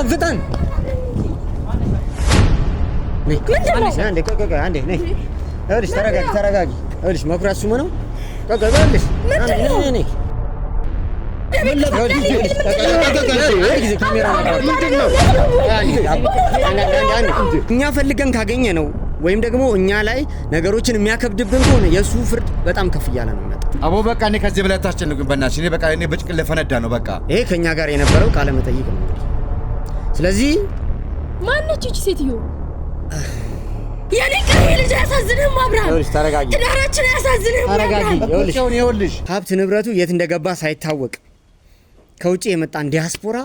ፍጠን አንዴ ነይ ይኸውልሽ ተረጋጊ ይኸውልሽ መኩሪያ እሱ ነው ይኸውልሽ ነይ እኛ ፈልገን ካገኘ ነው ወይም ደግሞ እኛ ላይ ነገሮችን የሚያከብድብን ከሆነ የሱ ፍርድ በጣም ከፍ ይያለ ነው የሚመጣው። አቦ በቃ እኔ ከዚህ በላይ ታስጨንቁኝ በእናትሽ። እኔ በቃ እኔ በጭቅል ለፈነዳ ነው በቃ። ይሄ ከኛ ጋር የነበረው ቃለ መጠይቅ ነው። ስለዚህ ማነች እቺ ሴትዮ? የኔ ቀሪ ልጅ ያሳዝንህም አብርሃም። ይኸውልሽ ተረጋጊ። ትዳራችን ያሳዝንህም አብርሃም። ይኸውልሽ ሀብት ንብረቱ የት እንደገባ ሳይታወቅ ከውጪ የመጣን ዲያስፖራ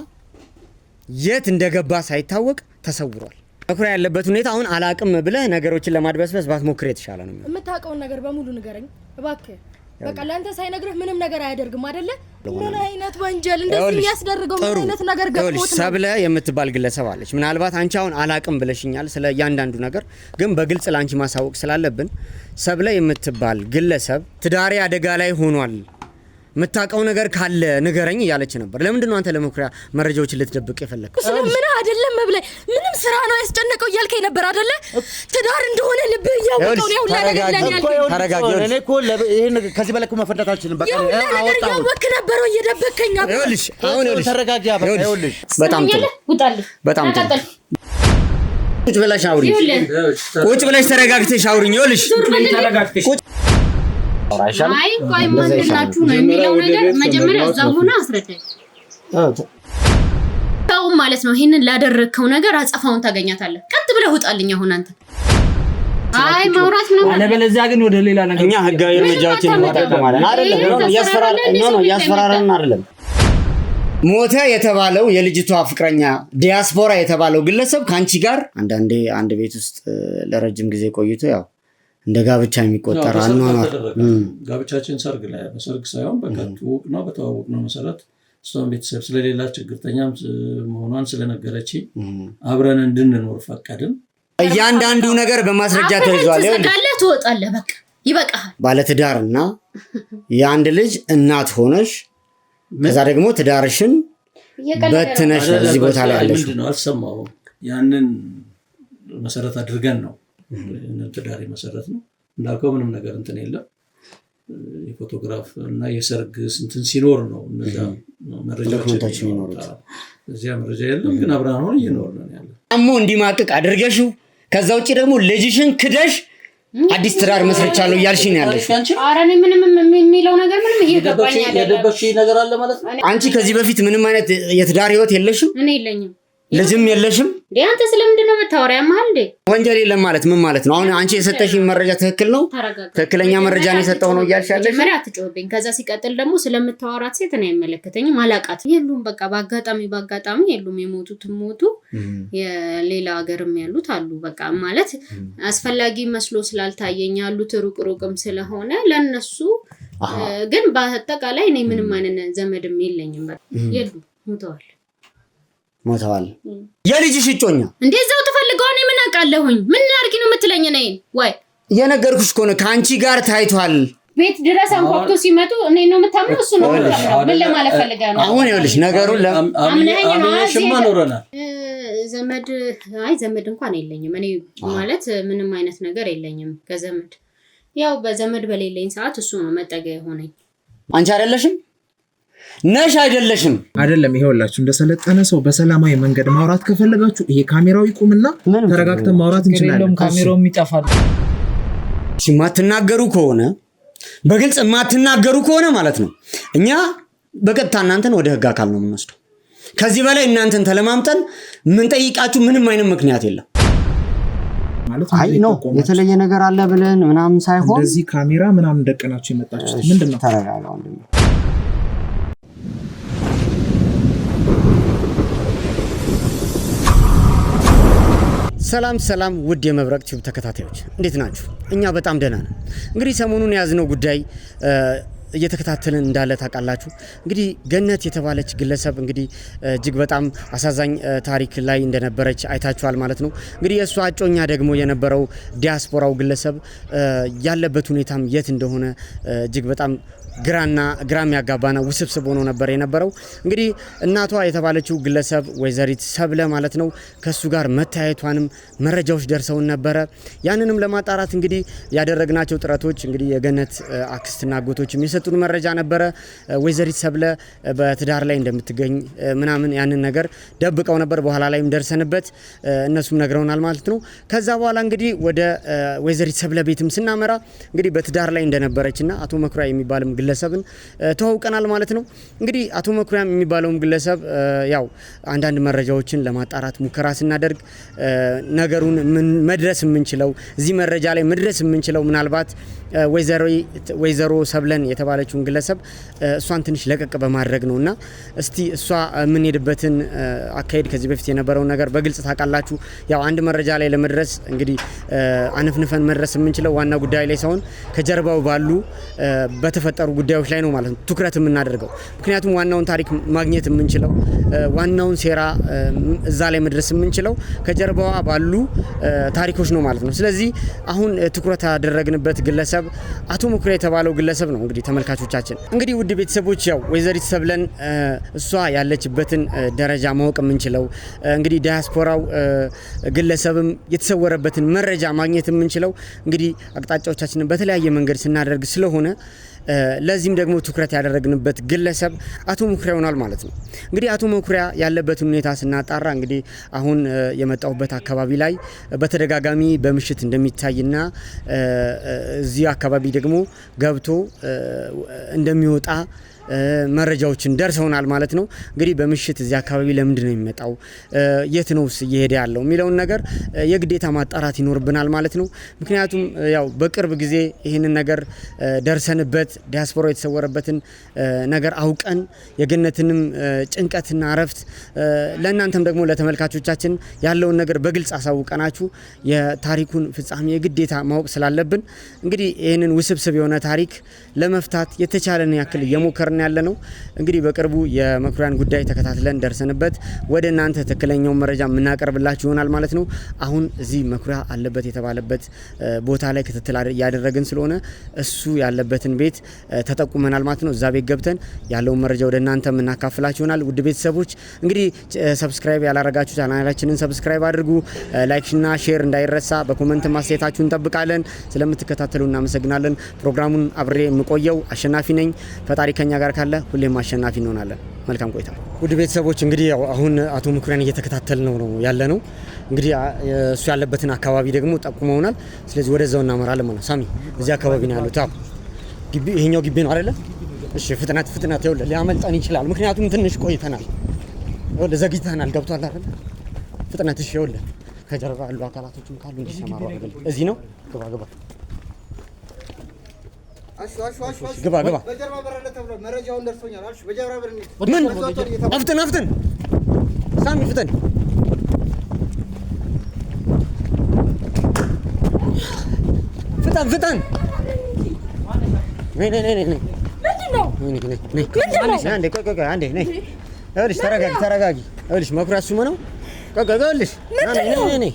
የት እንደገባ ሳይታወቅ ተሰውሯል። መኩሪያ ያለበት ሁኔታ አሁን አላቅም ብለህ ነገሮችን ለማድበስበስ ባትሞክር የተሻለ ነው። የምታውቀውን ነገር በሙሉ ንገረኝ እባክህ። በቃ ለአንተ ሳይነግርህ ምንም ነገር አያደርግም አይደለ? ምን አይነት ወንጀል እንደዚህ ያስደርገው? ምን አይነት ነገር ገጥሞት ነው? ሰብለ የምትባል ግለሰብ አለች። ምናልባት አንቺ አሁን አላቅም ብለሽኛል ስለ እያንዳንዱ ነገር፣ ግን በግልጽ ላንቺ ማሳወቅ ስላለብን ሰብለ የምትባል ግለሰብ ትዳሬ አደጋ ላይ ሆኗል የምታውቀው ነገር ካለ ንገረኝ እያለች ነበር። ለምንድን ነው አንተ ለመኩሪያ መረጃዎችን ልትደብቅ የፈለግከው? ምን አይደለም መብላይ ምንም ስራ ነው ያስጨነቀው እያልከኝ ነበር አይደለ? ትዳር እንደሆነ ልብህ እያወቀው ነው ያውላ ነገር ለኛል። ተረጋጊ። እኔ እኮ ይሄን ከዚህ በላይ መፈዳት አልችልም። በቃ አወጣው ወክ ነበር እየደበከኝ ነበር። ይኸውልሽ አሁን ይኸውልሽ ተረጋጊ። በቃ ይኸውልሽ በጣም ጥሩ በጣም ጥሩ። ቁጭ ብለሽ አውሪኝ። ቁጭ ብለሽ ተረጋግተሽ አውሪኝ። ይኸውልሽ አይ ቆይ ማንላችሁ ነው የሚለው ነገር መጀመሪያ እዛው ሆነ አስረዳኝ። ታው ማለት ነው ይሄንን ላደረከው ነገር አጸፋውን ታገኛታለህ። ቀጥ ብለህ ውጣልኝ አሁን አንተ። አይ ማውራት ነው አለበለዚያ ግን ወደ ሌላ ነገር እኛ ህጋዊ እርምጃዎችን እንጠቀማለን አይደለም? ያስፈራራን አይደለም። ሞተ የተባለው የልጅቷ ፍቅረኛ ዲያስፖራ የተባለው ግለሰብ ካንቺ ጋር አንዳንዴ አንድ ቤት ውስጥ ለረጅም ጊዜ ቆይቶ ያው እንደ ጋብቻ የሚቆጠር አኗኗር ጋብቻችን ሰርግ ላይ በሰርግ ሳይሆን በከቱቅ ነው በተዋወቅ ነው መሰረት እሷን ቤተሰብ ስለሌላ ችግርተኛም መሆኗን ስለነገረች አብረን እንድንኖር ፈቀድን። እያንዳንዱ ነገር በማስረጃ ተይዟል። ይኸውልህ ትወጣለህ በቃ ይበቃሃል። ባለትዳርና የአንድ ልጅ እናት ሆነሽ ከዛ ደግሞ ትዳርሽን በትነሽ እዚህ ቦታ ላይ አለሽ ምንድነው አልሰማሁም። ያንን መሰረት አድርገን ነው ትዳሬ መሰረት ነው እንዳልከው ምንም ነገር እንትን የለም። የፎቶግራፍ እና የሰርግ እንትን ሲኖር ነው እነዛ መረጃዎች ይኖሩት። እዚያ መረጃ የለም ግን አብረን ሆነን እየኖርን ነው ያለው። አሞ እንዲማቅቅ አድርገሽው ከዛ ውጪ ደግሞ ልጅሽን ክደሽ አዲስ ትዳር መስርቻለሁ እያልሽ ነው ያለሽ። ኧረ እኔ ምንም የሚለው ነገር ምንም እየገባኝ አይደለም። የደበቅሽ ነገር አለ ማለት ነው። አንቺ ከዚህ በፊት ምንም አይነት የትዳር ህይወት የለሽም? እኔ የለኝም። ልጅም የለሽም? አንተ ስለምንድን ነው የምታወራው? ያማል እንዴ? ወንጀል የለም ማለት ምን ማለት ነው? አሁን አንቺ የሰጠሽኝ መረጃ ትክክል ነው? ትክክለኛ መረጃ ነው የሰጠው ነው እያልሽ ያለሽ? መጀመሪያ አትጮህብኝ። ከዛ ሲቀጥል ደግሞ ስለምታወራት ሴት እኔ አይመለከተኝም። አላቃት የሉም። በቃ በአጋጣሚ የሉም። የሞቱትም ሞቱ፣ የሌላ ሀገርም ያሉት አሉ። በቃ ማለት አስፈላጊ መስሎ ስላልታየኝ ያሉት ሩቅም ስለሆነ ለነሱ ግን በአጠቃላይ እኔ ምንም አይነት ዘመድም የለኝም። በቃ የሉም፣ ሞተዋል። የልጅሽ እጮኛ እንደዛው ተፈልገው እኔ ምን አውቃለሁኝ? ምን አድርጊ ነው የምትለኝ? ነኝ ወይ የነገርኩሽ እኮ ነው ከአንቺ ጋር ታይቷል። ቤት ድረስ አንኳኩቶ ሲመጡ እኔ ነው የምታምነው? እሱ ነው ምን ለማለት ፈልጋ ነው? አሁን ይኸውልሽ ነገሩን አምነሽማ ኖረናል። ዘመድ እንኳን የለኝም እኔ ማለት ምንም አይነት ነገር የለኝም ከዘመድ። ያው በዘመድ በሌለኝ ሰዓት እሱ ነው መጠጊያ የሆነኝ። አንቺ አይደለሽም ነሽ አይደለሽም? አይደለም። ይሄውላችሁ እንደሰለጠነ ሰው በሰላማዊ መንገድ ማውራት ከፈለጋችሁ ይሄ ካሜራው ይቁምና ተረጋግተን ማውራት እንችላለን። ካሜራውም ይጠፋል። ማትናገሩ ከሆነ በግልጽ ማትናገሩ ከሆነ ማለት ነው እኛ በቀጥታ እናንተን ወደ ህግ አካል ነው የምንወስደው። ከዚህ በላይ እናንተን ተለማምጠን ምን ጠይቃችሁ ምንም አይነት ምክንያት የለም ማለት ነው። የተለየ ነገር አለ ብለን ምናምን ሳይሆን እንደዚህ ካሜራ ምናምን ደቀናችሁ የመጣችሁት ምንድነው? ተረጋጋ ወንድሜ። ሰላም ውድ የመብረቅ ቲዩብ ተከታታዮች እንዴት ናችሁ? እኛ በጣም ደህና ነን። እንግዲህ ሰሞኑን ያዝነው ጉዳይ እየተከታተልን እንዳለ ታውቃላችሁ። እንግዲህ ገነት የተባለች ግለሰብ እንግዲህ እጅግ በጣም አሳዛኝ ታሪክ ላይ እንደነበረች አይታችኋል ማለት ነው። እንግዲህ የሷ አጮኛ ደግሞ የነበረው ዲያስፖራው ግለሰብ ያለበት ሁኔታም የት እንደሆነ እጅግ በጣም ግራም ያጋባና ውስብስብ ሆኖ ነበር የነበረው። እንግዲህ እናቷ የተባለችው ግለሰብ ወይዘሪት ሰብለ ማለት ነው ከሱ ጋር መታየቷንም መረጃዎች ደርሰውን ነበረ። ያንንም ለማጣራት እንግዲህ ያደረግናቸው ጥረቶች እንግዲህ የገነት አክስትና አጎቶችም የሰጡን መረጃ ነበረ። ወይዘሪት ሰብለ በትዳር ላይ እንደምትገኝ ምናምን ያንን ነገር ደብቀው ነበር። በኋላ ላይም ደርሰንበት እነሱም ነግረውናል ማለት ነው። ከዛ በኋላ እንግዲህ ወደ ወይዘሪት ሰብለ ቤትም ስናመራ እንግዲህ በትዳር ላይ እንደነበረችና አቶ መኩሪያ የሚባልም ግለሰብን ተዋውቀናል ማለት ነው። እንግዲህ አቶ መኩሪያ የሚባለውም ግለሰብ ያው አንዳንድ መረጃዎችን ለማጣራት ሙከራ ስናደርግ ነገሩን መድረስ የምንችለው እዚህ መረጃ ላይ መድረስ የምንችለው ምናልባት ወይዘሮ ሰብለን የተባለችውን ግለሰብ እሷን ትንሽ ለቀቅ በማድረግ ነውና እስቲ እሷ የምንሄድበትን አካሄድ ከዚህ በፊት የነበረውን ነገር በግልጽ ታውቃላችሁ። ያው አንድ መረጃ ላይ ለመድረስ እንግዲህ አንፍንፈን መድረስ የምንችለው ዋና ጉዳይ ላይ ሳይሆን ከጀርባው ባሉ በተፈጠሩ ጉዳዮች ላይ ነው ማለት ነው ትኩረት የምናደርገው። ምክንያቱም ዋናውን ታሪክ ማግኘት የምንችለው ዋናውን ሴራ እዛ ላይ መድረስ የምንችለው ከጀርባዋ ባሉ ታሪኮች ነው ማለት ነው። ስለዚህ አሁን ትኩረት ያደረግንበት ግለሰብ አቶ መኩሪያ የተባለው ግለሰብ ነው። እንግዲህ ተመልካቾቻችን እንግዲህ ውድ ቤተሰቦች ያው ወይዘሪት ሰብለን እሷ ያለችበትን ደረጃ ማወቅ የምንችለው እንግዲህ ዲያስፖራው ግለሰብም የተሰወረበትን መረጃ ማግኘት የምንችለው እንግዲህ አቅጣጫዎቻችንን በተለያየ መንገድ ስናደርግ ስለሆነ ለዚህም ደግሞ ትኩረት ያደረግንበት ግለሰብ አቶ መኩሪያ ሆኗል ማለት ነው። እንግዲህ አቶ መኩሪያ ያለበትን ሁኔታ ስናጣራ እንግዲህ አሁን የመጣውበት አካባቢ ላይ በተደጋጋሚ በምሽት እንደሚታይና እዚህ አካባቢ ደግሞ ገብቶ እንደሚወጣ መረጃዎችን ደርሰውናል ማለት ነው። እንግዲህ በምሽት እዚህ አካባቢ ለምንድን ነው የሚመጣው የት ነውስ እየሄደ ያለው የሚለውን ነገር የግዴታ ማጣራት ይኖርብናል ማለት ነው። ምክንያቱም ያው በቅርብ ጊዜ ይህንን ነገር ደርሰንበት ዲያስፖራ የተሰወረበትን ነገር አውቀን የገነትንም ጭንቀትና እረፍት ለእናንተም ደግሞ ለተመልካቾቻችን ያለውን ነገር በግልጽ አሳውቀናችሁ የታሪኩን ፍጻሜ የግዴታ ማወቅ ስላለብን እንግዲህ ይህንን ውስብስብ የሆነ ታሪክ ለመፍታት የተቻለን ያክል እየሞከርን ያለ ነው። እንግዲህ በቅርቡ የመኩሪያን ጉዳይ ተከታትለን ደርሰንበት ወደ እናንተ ትክክለኛውን መረጃ የምናቀርብላችሁ ይሆናል ማለት ነው። አሁን እዚህ መኩሪያ አለበት የተባለበት ቦታ ላይ ክትትል እያደረግን ስለሆነ እሱ ያለበትን ቤት ተጠቁመናል ማለት ነው። እዛ ቤት ገብተን ያለውን መረጃ ወደ እናንተ የምናካፍላችሁ ይሆናል። ውድ ቤተሰቦች እንግዲህ ሰብስክራይብ ያላረጋችሁ ቻናላችንን ሰብስክራይብ አድርጉ። ላይክና ሼር እንዳይረሳ። በኮሜንት ማስተያየታችሁን እንጠብቃለን። ስለምትከታተሉ እናመሰግናለን። ፕሮግራሙን አብሬ የምቆየው አሸናፊ ነኝ። ፈጣሪ ከኛ ጋር ካለ ሁሌም አሸናፊ እንሆናለን። መልካም ቆይታ። ውድ ቤተሰቦች እንግዲህ ያው አሁን አቶ መኩሪያን እየተከታተል ነው ያለ ነው። እንግዲህ እሱ ያለበትን አካባቢ ደግሞ ጠቁመውናል። ስለዚህ ወደዛው እናመራለን ማለት ነው። ሳሚ እዚህ አካባቢ ነው ያሉት። ግቢ ይሄኛው ግቢ ነው አይደለ? እሺ ፍጥነት ይኸውልህ ሊያመልጠን ይችላል። ምክንያቱም ትንሽ ቆይተናል። ይኸውልህ ዘግይተናል። ገብቷል አይደል? ፍጥነት እሺ። ይኸውልህ ከጀርባ ያሉ አካላቶችም ካሉ እንዲሰማሩ አድርገን። እዚህ ነው ግባ ግባ በጀርባ በር አለ ተብሎ መረጃውን ደርሶኛል። አልሽ በጀርባ በር ነው። ምን አፍጥን ሳሚ ፍጠን። ፍጠን ነይ ምንድነው? አንዴ ነይ። ይኸውልሽ ተረጋጊ። ይኸውልሽ መኩሪያ እሱ ነው። ይኸውልሽ ነይ።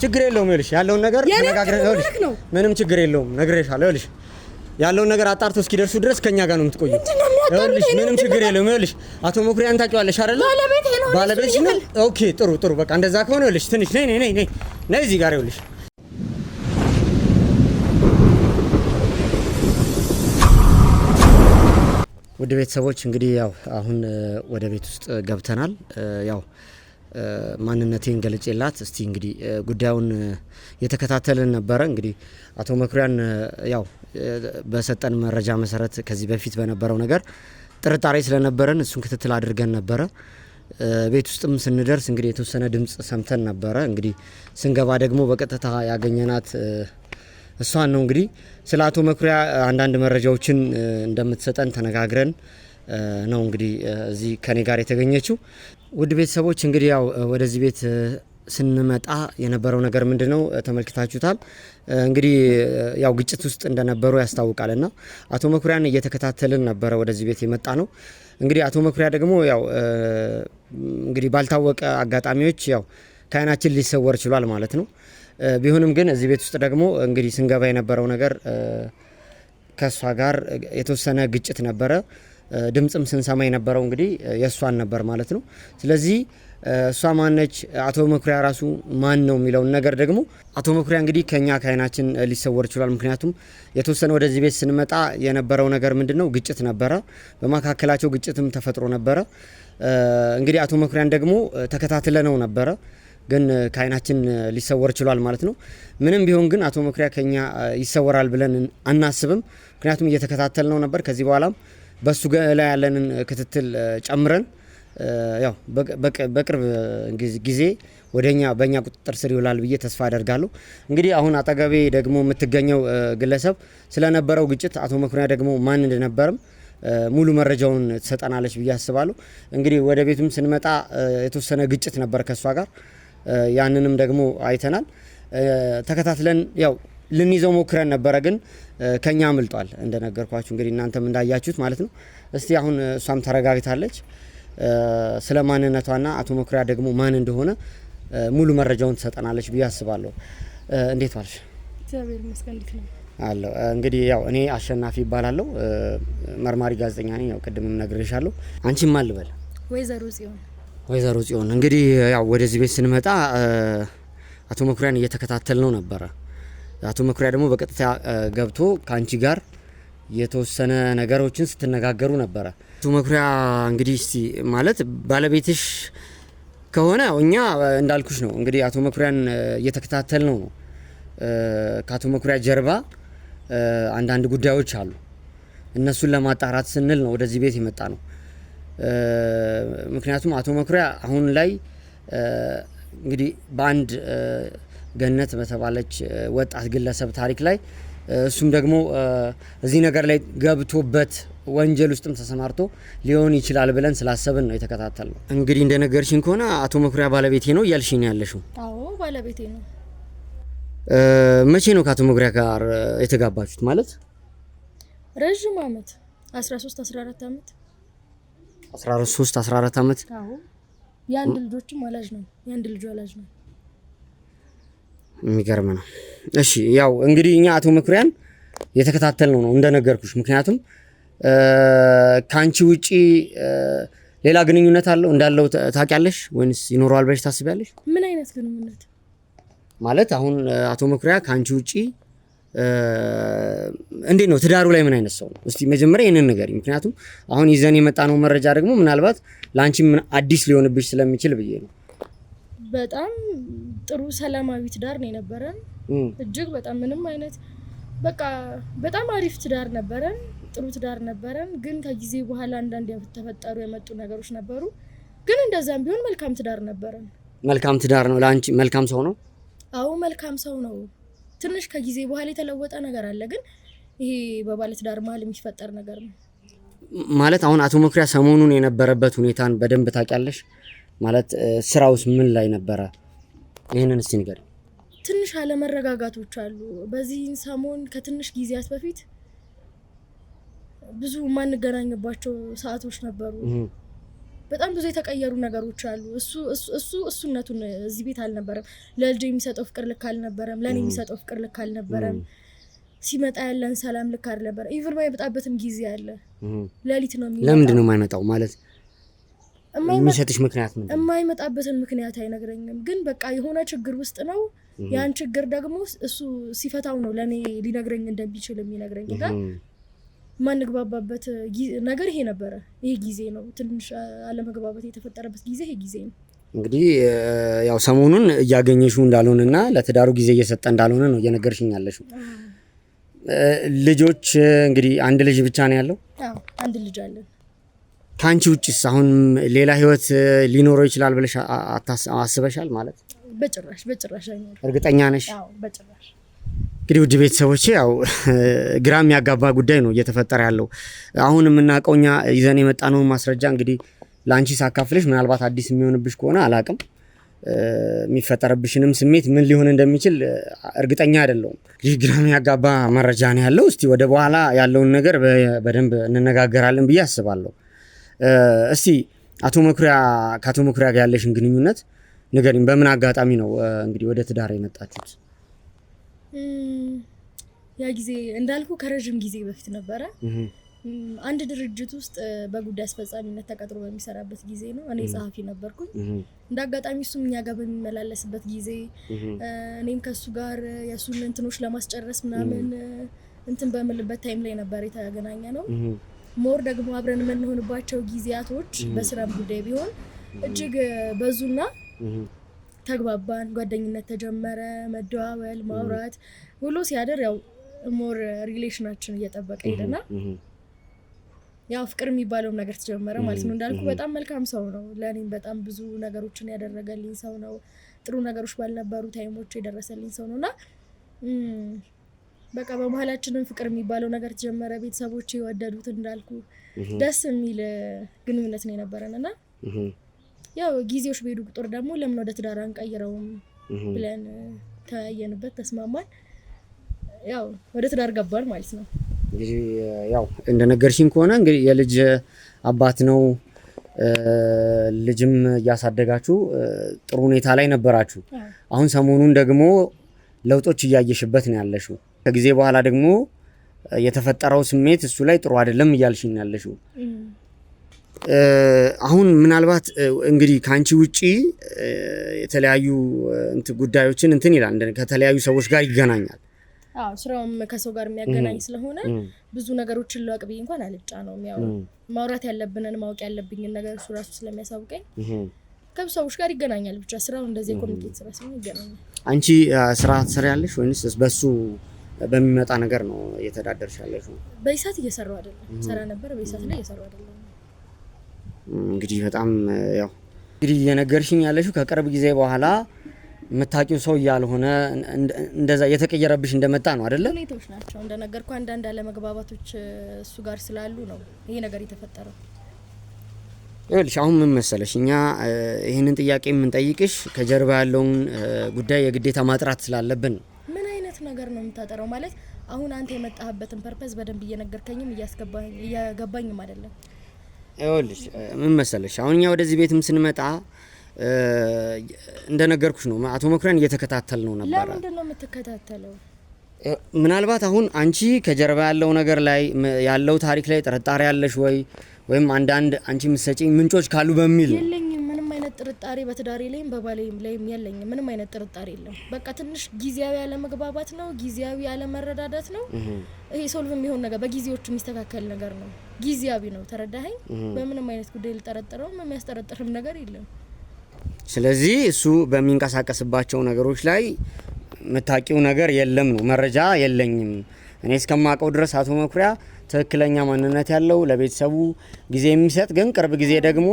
ችግር የለውም። ይኸውልሽ ያለውን ነገር ተነጋግረን ይኸውልሽ ምንም ችግር የለውም። ነግሬሻለሁ። ይኸውልሽ ያለውን ነገር አጣርቶ እስኪደርሱ ድረስ ከኛ ጋር ነው የምትቆዩ። ይኸውልሽ ምንም ችግር የለውም። ይኸውልሽ አቶ መኩሪያን ታውቂዋለሽ አይደል? ባለቤትሽ ነው። ኦኬ ጥሩ በቃ እንደዛ ከሆነ ይኸውልሽ ትንሽ ነይ እዚህ ጋር ይኸውልሽ ውድ ቤተሰቦች እንግዲህ ያው አሁን ወደ ቤት ውስጥ ገብተናል። ያው ማንነቴን ገልጬላት እስቲ እንግዲህ ጉዳዩን የተከታተልን ነበረ። እንግዲህ አቶ መኩሪያን ያው በሰጠን መረጃ መሰረት ከዚህ በፊት በነበረው ነገር ጥርጣሬ ስለነበረን እሱን ክትትል አድርገን ነበረ። ቤት ውስጥም ስንደርስ እንግዲህ የተወሰነ ድምጽ ሰምተን ነበረ። እንግዲህ ስንገባ ደግሞ በቀጥታ ያገኘናት እሷን ነው። እንግዲህ ስለ አቶ መኩሪያ አንዳንድ መረጃዎችን እንደምትሰጠን ተነጋግረን ነው እንግዲህ እዚህ ከኔ ጋር የተገኘችው። ውድ ቤተሰቦች እንግዲህ ያው ወደዚህ ቤት ስንመጣ የነበረው ነገር ምንድነው ተመልክታችሁታል። እንግዲህ ያው ግጭት ውስጥ እንደነበሩ ያስታውቃልና አቶ መኩሪያን እየተከታተልን ነበረ ወደዚህ ቤት የመጣ ነው። እንግዲህ አቶ መኩሪያ ደግሞ ያው እንግዲህ ባልታወቀ አጋጣሚዎች ያው ከዓይናችን ሊሰወር ችሏል ማለት ነው። ቢሆንም ግን እዚህ ቤት ውስጥ ደግሞ እንግዲህ ስንገባ የነበረው ነገር ከሷ ጋር የተወሰነ ግጭት ነበረ። ድምጽም ስንሰማ የነበረው እንግዲህ የሷን ነበር ማለት ነው። ስለዚህ እሷ ማነች አቶ መኩሪያ ራሱ ማን ነው የሚለውን ነገር ደግሞ አቶ መኩሪያ እንግዲህ ከኛ ከአይናችን ሊሰወር ይችላል። ምክንያቱም የተወሰነ ወደዚህ ቤት ስንመጣ የነበረው ነገር ምንድነው ግጭት ነበረ። በመካከላቸው ግጭትም ተፈጥሮ ነበረ። እንግዲህ አቶ መኩሪያን ደግሞ ተከታትለነው ነበረ፣ ግን ከአይናችን ሊሰወር ይችላል ማለት ነው። ምንም ቢሆን ግን አቶ መኩሪያ ከኛ ይሰወራል ብለን አናስብም። ምክንያቱም እየተከታተልነው ነበር። ከዚህ በኋላም በሱ ላይ ያለንን ክትትል ጨምረን ያው በቅርብ ጊዜ በእኛ ቁጥጥር ስር ይውላል ብዬ ተስፋ አደርጋለሁ። እንግዲህ አሁን አጠገቤ ደግሞ የምትገኘው ግለሰብ ስለነበረው ግጭት አቶ መኩሪያ ደግሞ ማን እንደነበርም ሙሉ መረጃውን ትሰጠናለች ብዬ አስባለሁ። እንግዲህ ወደ ቤቱም ስንመጣ የተወሰነ ግጭት ነበር ከሷ ጋር፣ ያንንም ደግሞ አይተናል። ተከታትለን ያው ልንይዘው ሞክረን ነበረ፣ ግን ከኛ አምልጧል እንደነገርኳችሁ እንግዲህ እናንተም እንዳያችሁት ማለት ነው። እስቲ አሁን እሷም ተረጋግታለች። ስለ ማንነቷና አቶ መኩሪያ ደግሞ ማን እንደሆነ ሙሉ መረጃውን ትሰጠናለች ብዬ አስባለሁ። እንዴት ዋልሽ? እግዚአብሔር ይመስገን። እንዴት ነው አለው። እንግዲህ ያው እኔ አሸናፊ ይባላለሁ፣ መርማሪ ጋዜጠኛ ነኝ። ያው ቅድምም ነግሬሻለሁ። አንቺ ማን ልበል? ወይዘሮ ጽዮን። ወይዘሮ ጽዮን እንግዲህ ያው ወደዚህ ቤት ስንመጣ አቶ መኩሪያን እየተከታተል ነው ነበረ። አቶ መኩሪያ ደግሞ በቀጥታ ገብቶ ከአንቺ ጋር የተወሰነ ነገሮችን ስትነጋገሩ ነበረ። አቶ መኩሪያ እንግዲህ እስቲ ማለት ባለቤትሽ ከሆነ እኛ እንዳልኩሽ ነው እንግዲህ አቶ መኩሪያን እየተከታተል ነው። ከአቶ መኩሪያ ጀርባ አንዳንድ ጉዳዮች አሉ። እነሱን ለማጣራት ስንል ነው ወደዚህ ቤት የመጣ ነው። ምክንያቱም አቶ መኩሪያ አሁን ላይ እንግዲህ በአንድ ገነት በተባለች ወጣት ግለሰብ ታሪክ ላይ እሱም ደግሞ እዚህ ነገር ላይ ገብቶበት ወንጀል ውስጥም ተሰማርቶ ሊሆን ይችላል ብለን ስላሰብን ነው የተከታተልነው። እንግዲህ እንደነገርሽኝ ከሆነ አቶ መኩሪያ ባለቤቴ ነው እያልሽኝ ያለሽው? አዎ ባለቤቴ ነው። መቼ ነው ከአቶ መኩሪያ ጋር የተጋባችሁት? ማለት ረጅም አመት 13 14 አመት 13 14 አመት። አዎ የአንድ ልጆችም ወላጅ ነው። የአንድ ልጅ ወላጅ ነው። የሚገርም ነው። እሺ ያው እንግዲህ እኛ አቶ መኩሪያን የተከታተልነው ነው እንደነገርኩሽ። ምክንያቱም ካንቺ ውጪ ሌላ ግንኙነት እንዳለው ታውቂያለሽ ወይንስ ይኖረዋል ብለሽ ታስቢያለሽ? ምን አይነት ግንኙነት ማለት? አሁን አቶ መኩሪያ ካንቺ ውጪ እንዴት ነው ትዳሩ ላይ ምን አይነት ሰው ነው? እስቲ መጀመሪያ ይሄንን ንገሪኝ። ምክንያቱም አሁን ይዘን የመጣነው መረጃ ደግሞ ምናልባት ላንቺ ምን አዲስ ሊሆንብሽ ስለሚችል ብዬ ነው። በጣም ጥሩ ሰላማዊ ትዳር ነው የነበረን። እጅግ በጣም ምንም አይነት በቃ በጣም አሪፍ ትዳር ነበረን። ጥሩ ትዳር ነበረን። ግን ከጊዜ በኋላ አንዳንድ ተፈጠሩ የመጡ ነገሮች ነበሩ። ግን እንደዛም ቢሆን መልካም ትዳር ነበረን። መልካም ትዳር ነው ላንቺ? መልካም ሰው ነው? አዎ መልካም ሰው ነው። ትንሽ ከጊዜ በኋላ የተለወጠ ነገር አለ፣ ግን ይሄ በባለ ትዳር መሀል የሚፈጠር ነገር ነው። ማለት አሁን አቶ መኩሪያ ሰሞኑን የነበረበት ሁኔታን በደንብ ታውቂያለሽ? ማለት ስራውስ ምን ላይ ነበረ? ይሄንን እስቲ ንገሪኝ። ትንሽ አለመረጋጋቶች አሉ። በዚህ ሰሞን ከትንሽ ጊዜያት በፊት ብዙ ማንገናኝባቸው ሰዓቶች ነበሩ። በጣም ብዙ የተቀየሩ ነገሮች አሉ። እሱነቱን እዚህ ቤት አልነበረም። ለልጅ የሚሰጠው ፍቅር ልክ አልነበረም። ለኔ የሚሰጠው ፍቅር ልክ አልነበረም። ሲመጣ ያለን ሰላም ልክ አልነበረ። ኢቭን ማይመጣበትም ጊዜ አለ። ሌሊት ነው የሚመጣው። ለምንድን ነው የማይመጣው? ማለት የሚሰጥሽ ምክንያት ምንድን ነው? የማይመጣበትን ምክንያት አይነግረኝም። ግን በቃ የሆነ ችግር ውስጥ ነው። ያን ችግር ደግሞ እሱ ሲፈታው ነው ለኔ ሊነግረኝ እንደሚችል የሚነግረኝ። ጋር ማንግባባበት ነገር ይሄ ነበረ። ይሄ ጊዜ ነው ትንሽ አለመግባባት የተፈጠረበት ጊዜ ይሄ ጊዜ ነው። እንግዲህ ያው ሰሞኑን እያገኘሽው እንዳልሆነና ለትዳሩ ጊዜ እየሰጠ እንዳልሆነ ነው እየነገርሽኝ ያለሽው። ልጆች እንግዲህ አንድ ልጅ ብቻ ነው ያለው? አዎ አንድ ልጅ አለን። ካንቺ ውጭስ አሁን ሌላ ህይወት ሊኖረው ይችላል ብለሽ አስበሻል? ማለት በጭራሽ አይኖርም። እርግጠኛ ነሽ? አዎ በጭራሽ። እንግዲህ ውድ ቤተሰቦቼ ያው ግራ የሚያጋባ ጉዳይ ነው እየተፈጠረ ያለው። አሁን የምናውቀው እኛ ይዘን የመጣነው ማስረጃ እንግዲህ ላንቺ ሳካፍልሽ ምናልባት አዲስ የሚሆንብሽ ከሆነ አላቅም። የሚፈጠርብሽንም ስሜት ምን ሊሆን እንደሚችል እርግጠኛ አይደለሁም። ይህ ግራ የሚያጋባ መረጃ ነው ያለው። እስቲ ወደ በኋላ ያለውን ነገር በደንብ እንነጋገራለን ብዬ አስባለሁ። እስቲ ከአቶ መኩሪያ ጋር ያለሽን ግንኙነት ንገሪኝ። በምን አጋጣሚ ነው እንግዲህ ወደ ትዳር የመጣችሁት? ያ ጊዜ እንዳልኩ ከረጅም ጊዜ በፊት ነበረ። አንድ ድርጅት ውስጥ በጉዳይ አስፈጻሚነት ተቀጥሮ በሚሰራበት ጊዜ ነው። እኔ ጸሐፊ ነበርኩኝ። እንዳጋጣሚ እሱም እኛ ጋር በሚመላለስበት ጊዜ እኔም ከሱ ጋር የሱን እንትኖች ለማስጨረስ ምናምን እንትን በምልበት ታይም ላይ ነበር የተገናኘ ነው። ሞር ደግሞ አብረን የምንሆንባቸው ጊዜያቶች በስራም ጉዳይ ቢሆን እጅግ በዙና ተግባባን። ጓደኝነት ተጀመረ፣ መደዋወል፣ ማውራት ሁሉ ሲያደር ያው ሞር ሪሌሽናችን እየጠበቀ ሄደና ያው ፍቅር የሚባለው ነገር ተጀመረ ማለት ነው። እንዳልኩ በጣም መልካም ሰው ነው። ለኔም በጣም ብዙ ነገሮችን ያደረገልኝ ሰው ነው። ጥሩ ነገሮች ባልነበሩ ታይሞች የደረሰልኝ ሰው ነውና በቃ በመሀላችንም ፍቅር የሚባለው ነገር ተጀመረ። ቤተሰቦቼ የወደዱት እንዳልኩ ደስ የሚል ግንኙነት ነው የነበረንና ያው ጊዜዎች በሄዱ ቁጥር ደግሞ ለምን ወደ ትዳር አንቀይረውም ብለን ተያየንበት፣ ተስማማን። ያው ወደ ትዳር ገባን ማለት ነው። እንግዲህ ያው እንደነገርሽኝ ከሆነ እንግዲህ የልጅ አባት ነው፣ ልጅም እያሳደጋችሁ ጥሩ ሁኔታ ላይ ነበራችሁ። አሁን ሰሞኑን ደግሞ ለውጦች እያየሽበት ነው ያለሽው። ከጊዜ በኋላ ደግሞ የተፈጠረው ስሜት እሱ ላይ ጥሩ አይደለም እያልሽኝ ያለሽው። አሁን ምናልባት እንግዲህ ካንቺ ውጪ የተለያዩ ጉዳዮችን እንትን ይላል፣ ከተለያዩ ሰዎች ጋር ይገናኛል። ስራውም ከሰው ጋር የሚያገናኝ ስለሆነ ብዙ ነገሮችን ለዋቅ ብዬ እንኳን አልጫ ነው። ያው ማውራት ያለብንን ማወቅ ያለብኝን ነገር እሱ ራሱ ስለሚያሳውቀኝ ከብዙ ሰዎች ጋር ይገናኛል። ብቻ ስራው እንደዚህ ኮሚኒኬት ስራ ስለሆነ ይገናኛል። አንቺ ስራ ትሰሪያለሽ ወይንስ በሱ በሚመጣ ነገር ነው እየተዳደርሽ ያለሽው? በይሳት እየሰራው አይደለም። ሰራ ነበር፣ በይሳት ላይ እየሰራው አይደለም። እንግዲህ በጣም ያው እንግዲህ እየነገርሽኝ ያለሽው ከቅርብ ጊዜ በኋላ የምታውቂው ሰው ያልሆነ እንደዛ እየተቀየረብሽ እንደመጣ ነው አይደለ? ሁኔታዎች ናቸው እንደነገርኩ፣ አንዳንድ አለመግባባቶች እሱ ጋር ስላሉ ነው ይሄ ነገር የተፈጠረው። ይኸውልሽ አሁን ምን መሰለሽ፣ እኛ ይህንን ጥያቄ የምንጠይቅሽ ከጀርባ ያለውን ጉዳይ የግዴታ ማጥራት ስላለብን ነው። ምን አይነት ነገር ነው የምታጠራው? ማለት አሁን አንተ የመጣህበትን ፐርፐዝ በደንብ እየነገርከኝም እያገባኝም አይደለም። ይኸውልሽ ምን መሰለሽ፣ አሁን እኛ ወደዚህ ቤትም ስንመጣ እንደነገርኩሽ ነው አቶ መኩሪያን እየተከታተል ነው ነበር። ለምንድን ነው የምትከታተለው? ምናልባት አሁን አንቺ ከጀርባ ያለው ነገር ላይ ያለው ታሪክ ላይ ጥርጣሬ ያለሽ ወይም አንዳንድ አንቺ የምትሰጪኝ ምንጮች ካሉ በሚል ነው። የለኝም ምንም አይነት ጥርጣሬ በትዳሬ ላይም በባሌም ላይም የለኝም። ምንም አይነት ጥርጣሬ የለም። በቃ ትንሽ ጊዜያዊ ያለመግባባት ነው፣ ጊዜያዊ ያለመረዳዳት ነው። ይሄ ሶልቭ የሚሆን ነገር በጊዜዎች የሚስተካከል ነገር ነው። ጊዜያዊ ነው። ተረዳኸኝ? በምንም አይነት ጉዳይ ልጠረጥረውም የሚያስጠረጥርም ነገር የለም። ስለዚህ እሱ በሚንቀሳቀስባቸው ነገሮች ላይ የምታውቂው ነገር የለም ነው። መረጃ የለኝም እኔ እስከማውቀው ድረስ አቶ መኩሪያ ትክክለኛ ማንነት ያለው ለቤተሰቡ ጊዜ የሚሰጥ ግን ቅርብ ጊዜ ደግሞ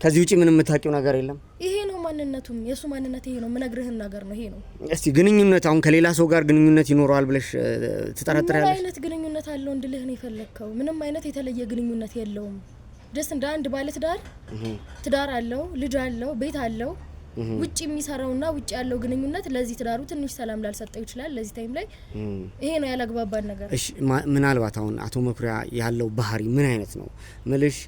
ከዚህ ውጪ ምንም የምታውቂው ነገር የለም። ይሄ ነው ማንነቱም፣ የሱ ማንነት ይሄ ነው። ምነግርህን ነገር ነው ይሄ ነው። እስቲ ግንኙነት አሁን ከሌላ ሰው ጋር ግንኙነት ይኖረዋል ብለሽ ትጠረጥሪያለሽ? ምን አይነት ግንኙነት አለው እንድልህ ነው የፈለግከው? ምንም አይነት የተለየ ግንኙነት የለውም። ጀስት እንደ አንድ ባለ ትዳር አለው፣ ልጅ አለው፣ ቤት አለው። ውጪ የሚሰራውና ውጪ ያለው ግንኙነት ለዚህ ትዳሩ ትንሽ ሰላም ላልሰጠው ይችላል። ለዚህ ታይም ላይ ይሄ ነው ያላግባባን ነገር። እሺ ምናልባት አሁን አቶ መኩሪያ ያለው ባህሪ ምን አይነት ነው ምልሽ?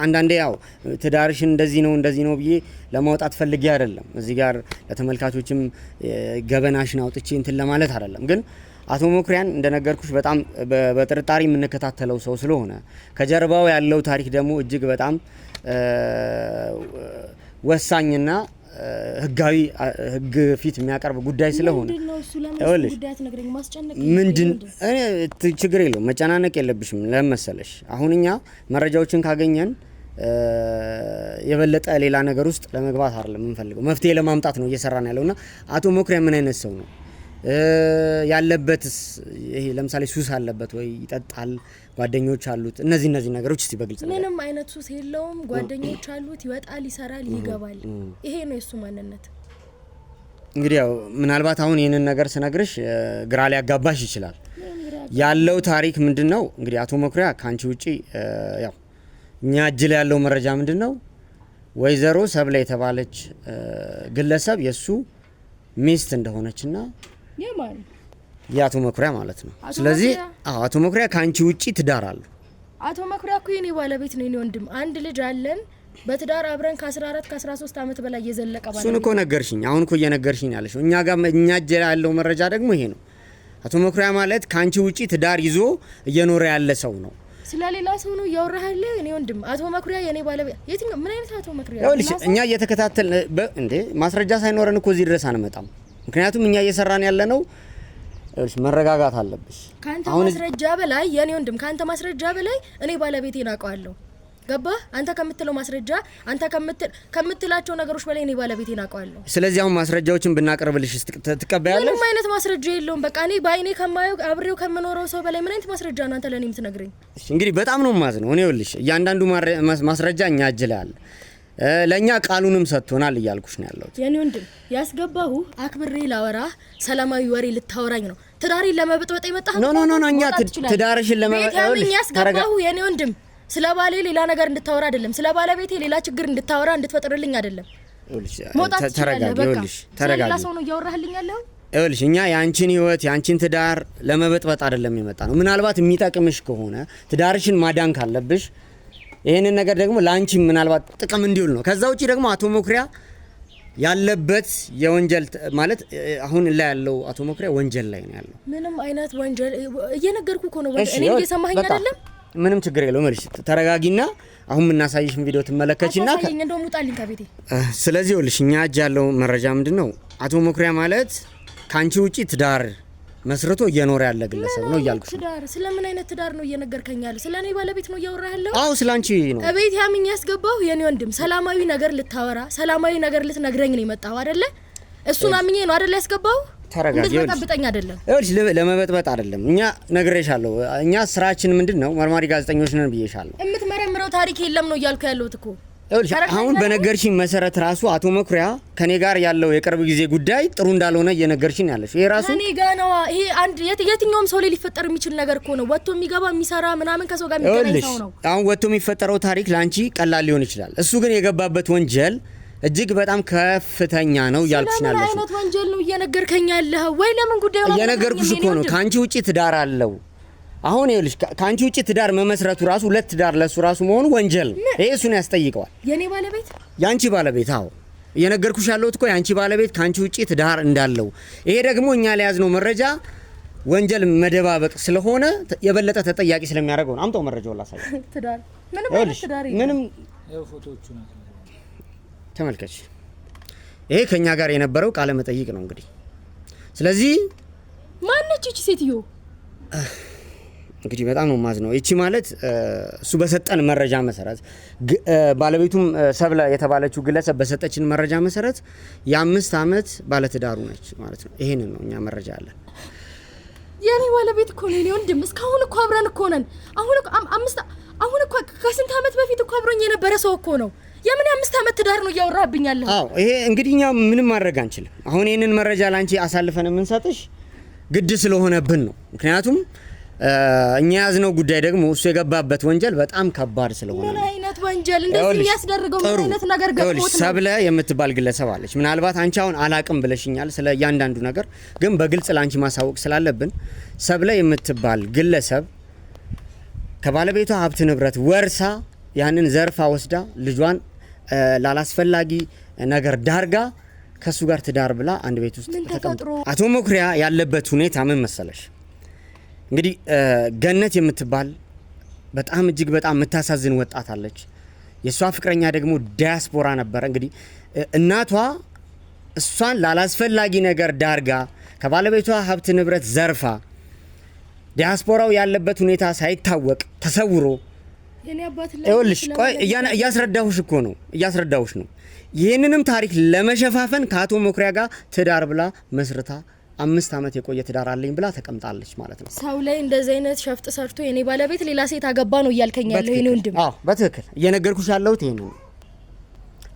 አንዳንዴ ያው ትዳርሽን እንደዚህ ነው ብዬ ለማውጣት ፈልጌ አይደለም። እዚህ ጋር ለተመልካቾችም ገበናሽን አውጥቼ እንትን ለማለት አይደለም። ግን አቶ መኩሪያን እንደነገርኩሽ በጣም በጥርጣሬ የምንከታተለው ሰው ስለሆነ ከጀርባው ያለው ታሪክ ደግሞ እጅግ በጣም ወሳኝና ህግ ፊት የሚያቀርብ ጉዳይ ስለሆነ ምንድን ችግር የለውም፣ መጨናነቅ የለብሽም። ለመሰለሽ አሁን እኛ መረጃዎችን ካገኘን የበለጠ ሌላ ነገር ውስጥ ለመግባት አይደለም የምንፈልገው፣ መፍትሄ ለማምጣት ነው እየሰራን ያለውና አቶ መኩሪያ ምን አይነት ሰው ነው ያለበትስ? ይሄ ለምሳሌ ሱስ አለበት ወይ? ይጠጣል? ጓደኞች አሉት? እነዚህ ነገሮች እስቲ በግልጽ ነው። ምንም አይነት ሱስ የለውም። ጓደኞች አሉት፣ ይወጣል፣ ይሰራል፣ ይገባል። ይሄ ነው የሱ ማንነት። እንግዲህ ያው ምናልባት አሁን ይህንን ነገር ስነግርሽ ግራ ሊያጋባሽ ይችላል። ያለው ታሪክ ምንድነው? እንግዲህ አቶ መኩሪያ ካንቺ ውጪ ያው እኛ እጅ ላይ ያለው መረጃ ምንድነው? ወይዘሮ ሰብለ የተባለች ግለሰብ የሱ ሚስት እንደሆነችና የአቶ መኩሪያ ማለት ነው። ስለዚህ አቶ መኩሪያ ካንቺ ውጪ ትዳር አለው። አቶ መኩሪያ እኮ የኔ ባለቤት ነው፣ የኔ ወንድም። አንድ ልጅ አለን፣ በትዳር አብረን ከ14 ከ13 ዓመት በላይ የዘለቀ ባለ እሱን እኮ ነገርሽኝ። አሁን እኮ እየነገርሽኝ ያለሽ እኛ ጋር እኛ እጅ ያለው መረጃ ደግሞ ይሄ ነው። አቶ መኩሪያ ማለት ካንቺ ውጪ ትዳር ይዞ እየኖረ ያለ ሰው ነው። ስለሌላ ሰው ነው ያወራሃል እኔ ወንድም። አቶ መኩሪያ የኔ ባለቤት የትኛው ምን አይነት አቶ መኩሪያ? ይኸውልሽ እኛ እየተከታተል እንዴ ማስረጃ ሳይኖረን እኮ እዚህ ድረስ አንመጣም። ምክንያቱም እኛ እየሰራን ያለ ነው። ይኸውልሽ መረጋጋት አለብሽ። ካንተ ማስረጃ በላይ የኔ ወንድም ካንተ ማስረጃ በላይ እኔ ባለቤቴን አውቀዋለሁ። ገባ? አንተ ከምትለው ማስረጃ አንተ ከምትላቸው ነገሮች በላይ እኔ ባለቤቴን አውቀዋለሁ። ስለዚህ አሁን ማስረጃዎችን ብናቀርብልሽ ትቀበያለሽ? ምንም አይነት ማስረጃ የለውም። በቃ እኔ ባይኔ ከማየው አብሬው ከምኖረው ሰው በላይ ምን አይነት ማስረጃ ነው አንተ ለኔ የምትነግረኝ? እሺ እንግዲህ በጣም ነው የማዝነው። እኔ ይኸውልሽ እያንዳንዱ ማስረጃ እኛ እጅ ላይ አለ። ለኛ ቃሉንም ሰጥቶናል እያልኩሽ ነው ያለሁት። የኔ ወንድም ያስገባሁ አክብሬ ላወራ ሰላማዊ ወሬ ልታወራኝ ነው። ትዳሬን ለመበጥበጥ የመጣህ ኖ እኛ ትዳርሽን ለመበጥበጥ ያስገባሁ የኔ ወንድም ስለ ባሌ ሌላ ነገር እንድታወራ አይደለም። ስለ ባለቤቴ ሌላ ችግር እንድታወራ እንድትፈጥርልኝ አይደለም። ተረጋጊ። ሰው ነው እያወራህልኝ ያለው። ይኸውልሽ እኛ ያንቺን ህይወት ያንቺን ትዳር ለመበጥበጥ አይደለም የመጣ ነው። ምናልባት የሚጠቅምሽ ከሆነ ትዳርሽን ማዳን ካለብሽ ይሄንን ነገር ደግሞ ላንቺ ምናልባት ጥቅም እንዲውል ነው። ከዛ ውጪ ደግሞ አቶ መኩሪያ ያለበት የወንጀል ማለት አሁን ላይ ያለው አቶ መኩሪያ ወንጀል ላይ ነው ያለው። ምንም አይነት ወንጀል እየነገርኩ እኮ ነው። እኔ እየሰማኸኝ አይደለም? ምንም ችግር የለውም። እልሽ ተረጋጊና አሁን የምናሳይሽን ቪዲዮ ትመለከቺና እንደው ሙጣልኝ ከቤቴ። ስለዚህ ይኸውልሽ እኛ እጅ ያለው መረጃ ምንድነው? አቶ መኩሪያ ማለት ካንቺ ውጪ ትዳር መስርቶ እየኖረ ያለ ግለሰብ ነው እያልኩሽ። ትዳር ስለምን አይነት ትዳር ነው እየነገርከኝ ያለው? ስለኔ ባለቤት ነው እያወራህ ያለው? አዎ ስላንቺ ነው። እቤት ያምኝ ያስገባሁ የኔ ወንድም ሰላማዊ ነገር ልታወራ ሰላማዊ ነገር ልትነግረኝ ነው የመጣው አይደለ? እሱን አምኜ ነው አይደለ ያስገባሁ? ተረጋጊ። ልትበጠብጠኝ አይደለም። ይኸውልሽ ለመበጥበጥ አይደለም። እኛ ነግሬሻለሁ። እኛ ስራችን ምንድነው? መርማሪ ጋዜጠኞች ነን ብዬሻለሁ። የምትመረምረው ታሪክ የለም ነው እያልኩ ያለሁት እኮ። ይኸውልሽ አሁን በነገርሽኝ መሰረት ራሱ አቶ መኩሪያ ከኔ ጋር ያለው የቅርብ ጊዜ ጉዳይ ጥሩ እንዳልሆነ እየነገርሽኝ ያለሽ ይሄ ራሱ እኔ ጋር ነው። ይሄ አንድ የትኛውም ሰው ላይ ሊፈጠር የሚችል ነገር እኮ ነው። ወጥቶ የሚገባ የሚሰራ ምናምን ከሰው ጋር የሚገናኝ ሰው ነው። አሁን ወጥቶ የሚፈጠረው ታሪክ ላንቺ ቀላል ሊሆን ይችላል። እሱ ግን የገባበት ወንጀል እጅግ በጣም ከፍተኛ ነው ያልኩሽ ነው። ምን አይነት ወንጀል ነው እየነገርከኝ ያለህ? ወይ ለምን ጉዳይ ነው እየነገርኩሽ እኮ ነው። ካንቺ ውጪ ትዳር አለው። አሁን ይኸውልሽ ካንቺ ውጪ ትዳር መመስረቱ ራሱ ሁለት ትዳር ለሱ ራሱ መሆኑ ወንጀል ነው። ይሄ እሱን ያስጠይቀዋል። የኔ ባለቤት ያንቺ ባለቤት አዎ እየነገርኩሽ ያለሁት እኮ ያንቺ ባለቤት ካንቺ ውጪ ትዳር እንዳለው። ይሄ ደግሞ እኛ ለያዝነው መረጃ ወንጀል መደባበቅ ስለሆነ የበለጠ ተጠያቂ ስለሚያደርገው ነው። አምጣው መረጃው ላሳይ። ትዳር ምንም ፎቶዎቹ ነው ተመልከች። ይሄ ከኛ ጋር የነበረው ቃለ መጠይቅ ነው እንግዲህ። ስለዚህ ማነች እቺ ሴትዮ? እንግዲህ በጣም ነው ማዝነው። እቺ ማለት እሱ በሰጠን መረጃ መሰረት ባለቤቱም ሰብለ የተባለችው ግለሰብ በሰጠችን መረጃ መሰረት የ5 ዓመት ባለትዳሩ ነች ማለት ነው። ይሄንን ነው እኛ መረጃ አለን። የኔ ባለቤት እኮ ነው። ወንድም እስካሁን እኮ አብረን እኮ ነን። አሁን እኮ ከስንት ዓመት በፊት እኮ አብሮኝ የነበረ ሰው እኮ ነው። የምን 5 ዓመት ትዳር ነው እያወራብኝ ያለው? አዎ ይሄ እንግዲህ እኛ ምንም ማድረግ አንችልም። አሁን ይሄንን መረጃ ላንቺ አሳልፈን የምንሰጥሽ ግድ ስለሆነብን ነው። ምክንያቱም እኛ ያዝነው ጉዳይ ደግሞ እሱ የገባበት ወንጀል በጣም ከባድ ስለሆነ ነው። ምን አይነት ወንጀል እንደዚህ የሚያስደርገው ምን አይነት ነገር ገጥሞት ነው? ሰብለ የምትባል ግለሰብ አለች። ምናልባት አንቺ አሁን አላቅም ብለሽኛል ስለ እያንዳንዱ ነገር፣ ግን በግልጽ ላንቺ ማሳወቅ ስላለብን ሰብለ የምትባል ግለሰብ ከባለቤቷ ሀብት ንብረት ወርሳ ያንን ዘርፋ ወስዳ ልጇን ላላስፈላጊ ነገር ዳርጋ ከሱ ጋር ትዳር ብላ አንድ ቤት ውስጥ ተቀምጦ አቶ መኩሪያ ያለበት ሁኔታ ምን መሰለሽ? እንግዲህ ገነት የምትባል በጣም እጅግ በጣም የምታሳዝን ወጣት አለች። የሷ ፍቅረኛ ደግሞ ዲያስፖራ ነበር። እንግዲህ እናቷ እሷን ላላስፈላጊ ነገር ዳርጋ ከባለቤቷ ሀብት ንብረት ዘርፋ ዲያስፖራው ያለበት ሁኔታ ሳይታወቅ ተሰውሮ ይኸውልሽ ቆይ እያስረዳሁሽ ነው። ይህንንም ታሪክ ለመሸፋፈን ከአቶ መኩሪያ ጋር ትዳር ብላ መስርታ 5 ዓመት የቆየ ትዳር አለኝ ብላ ተቀምጣለች ማለት ነው። ሰው ላይ እንደዚህ አይነት ሸፍጥ ሰርቶ የኔ ባለቤት ሌላ ሴት አገባ ነው እያልከኝ ያለው የኔ ወንድም? አዎ በትክክል እየነገርኩሽ ያለሁት ይሄን ነው።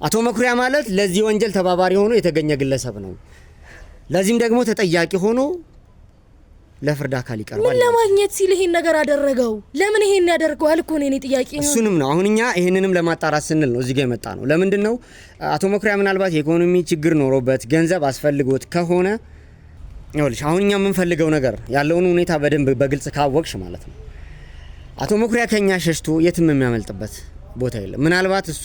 አቶ መኩሪያ ማለት ለዚህ ወንጀል ተባባሪ ሆኖ የተገኘ ግለሰብ ነው። ለዚህም ደግሞ ተጠያቂ ሆኖ ለፍርድ አካል ይቀርባል። ምን ለማግኘት ሲል ይሄን ነገር አደረገው? ለምን ይሄን ያደርገዋል እኮ ነው የኔ ጥያቄ ነው። እሱንም ነው አሁን እኛ ይሄንንም ለማጣራት ስንል ነው እዚህ ጋር የመጣ ነው። ለምንድን ነው አቶ መኩሪያ ምናልባት የኢኮኖሚ ችግር ኖሮበት ገንዘብ አስፈልጎት ከሆነ ይኸውልሽ አሁን እኛ የምንፈልገው ነገር ያለውን ሁኔታ በደንብ በግልጽ ካወቅሽ ማለት ነው አቶ መኩሪያ ከኛ ሸሽቶ የትም የሚያመልጥበት ቦታ የለም። ምናልባት እሱ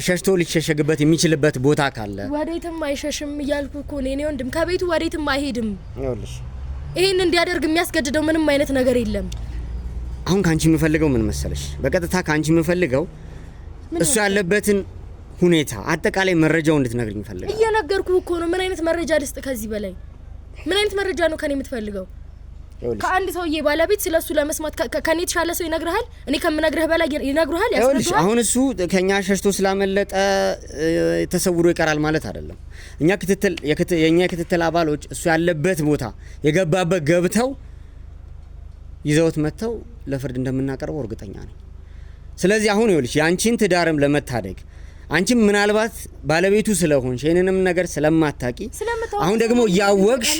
ሸሽቶ ሊሸሸግበት የሚችልበት ቦታ ካለ ወዴትም አይሸሽም እያልኩ እኮ እኔ ወንድም ከቤቱ ወዴትም አይሄድም። ይኸውልሽ ይሄን እንዲያደርግ የሚያስገድደው ምንም አይነት ነገር የለም። አሁን ካንቺ የምፈልገው ምን መሰለሽ? በቀጥታ ካንቺ የምፈልገው እሱ ያለበትን ሁኔታ አጠቃላይ መረጃው እንድትነግሪኝ ፈልጋለሁ። እየነገርኩ እኮ ነው። ምን አይነት መረጃ ልስጥ ከዚህ በላይ? ምን አይነት መረጃ ነው ከኔ የምትፈልገው? ከአንድ ሰውዬ ባለቤት ስለሱ ለመስማት ከኔ የተሻለ ሰው ይነግርሃል? እኔ ከምነግርህ በላይ ይነግርሃል፣ ያስረዳሃል። አሁን እሱ ከኛ ሸሽቶ ስላመለጠ ተሰውሮ ይቀራል ማለት አይደለም። እኛ የኛ ክትትል አባሎች እሱ ያለበት ቦታ የገባበት ገብተው ይዘውት መጥተው ለፍርድ እንደምናቀርበው እርግጠኛ ነኝ። ስለዚህ አሁን ይኸውልሽ ያንቺን ትዳርም ለመታደግ አንቺም ምናልባት ባለቤቱ ስለሆንሽ ይሄንንም ነገር ስለማታቂ አሁን ደግሞ እያወቅሽ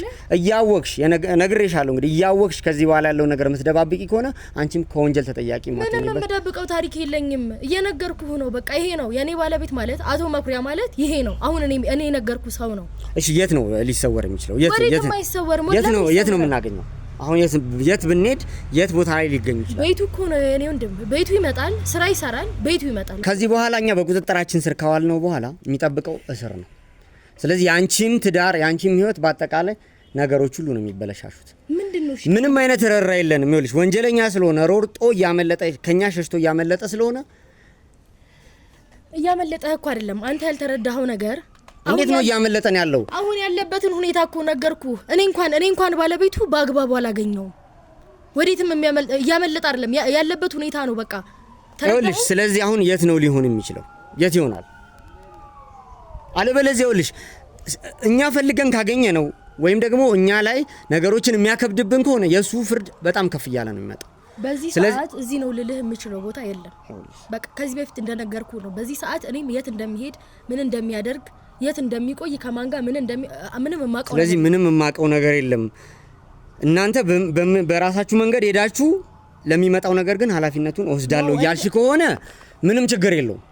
ነግሬሻለሁ። እንግዲህ እያወቅሽ ከዚህ በኋላ ያለው ነገር የምትደባብቂ ከሆነ አንቺም ከወንጀል ተጠያቂ ማለት ነው። ምንም የምደብቀው ታሪክ የለኝም። እየነገርኩህ ነው። በቃ ይሄ ነው የኔ ባለቤት ማለት አቶ መኩሪያ ማለት ይሄ ነው። አሁን እኔ የነገርኩህ ሰው ነው። እሺ የት ነው ሊሰወር የሚችለው? የት ነው የምናገኘው? አሁን የት ብንሄድ የት ቦታ ላይ ሊገኝ ይችላል? ቤቱ እኮ ነው የኔ ወንድም። ቤቱ ይመጣል፣ ስራ ይሰራል፣ ቤቱ ይመጣል። ከዚህ በኋላ እኛ በቁጥጥራችን ስር ካዋል ነው በኋላ የሚጠብቀው እስር ነው። ስለዚህ ያንቺም ትዳር ያንቺም ህይወት በአጠቃላይ ነገሮች ሁሉ ነው የሚበለሻሹት። ምንድነው? ምንም አይነት ረራ የለንም። ይኸውልሽ ወንጀለኛ ስለሆነ ሮርጦ እያመለጠ ከኛ ሸሽቶ እያመለጠ ስለሆነ እያመለጠህ እኮ አይደለም አንተ ያልተረዳኸው ነገር። እንዴት ነው እያመለጠን ያለው? አሁን ያለበትን ሁኔታ እኮ ነገርኩህ። እኔ እንኳን ባለቤቱ በአግባቡ አላገኘውም። ወዴትም እያመለጠ አይደለም ያለበት ሁኔታ ነው። በቃ ይኸውልሽ ስለዚህ አሁን የት ነው ሊሆን የሚችለው? የት ይሆናል? አለበለዚያ ይኸውልሽ እኛ ፈልገን ካገኘ ነው ወይም ደግሞ እኛ ላይ ነገሮችን የሚያከብድብን ከሆነ የሱ ፍርድ በጣም ከፍ እያለ ነው የሚመጣው። በዚህ ሰዓት እዚህ ነው ልልህ የምችለው ቦታ የለም። በቃ ከዚህ በፊት እንደነገርኩ ነው። በዚህ ሰዓት እኔም የት እንደሚሄድ ምን እንደሚያደርግ የት እንደሚቆይ ከማን ጋር ምንም የማውቀው ስለዚህ ምንም የማውቀው ነገር የለም። እናንተ በራሳችሁ መንገድ ሄዳችሁ ለሚመጣው ነገር ግን ኃላፊነቱን ወስዳለሁ እያልሽ ከሆነ ምንም ችግር የለውም።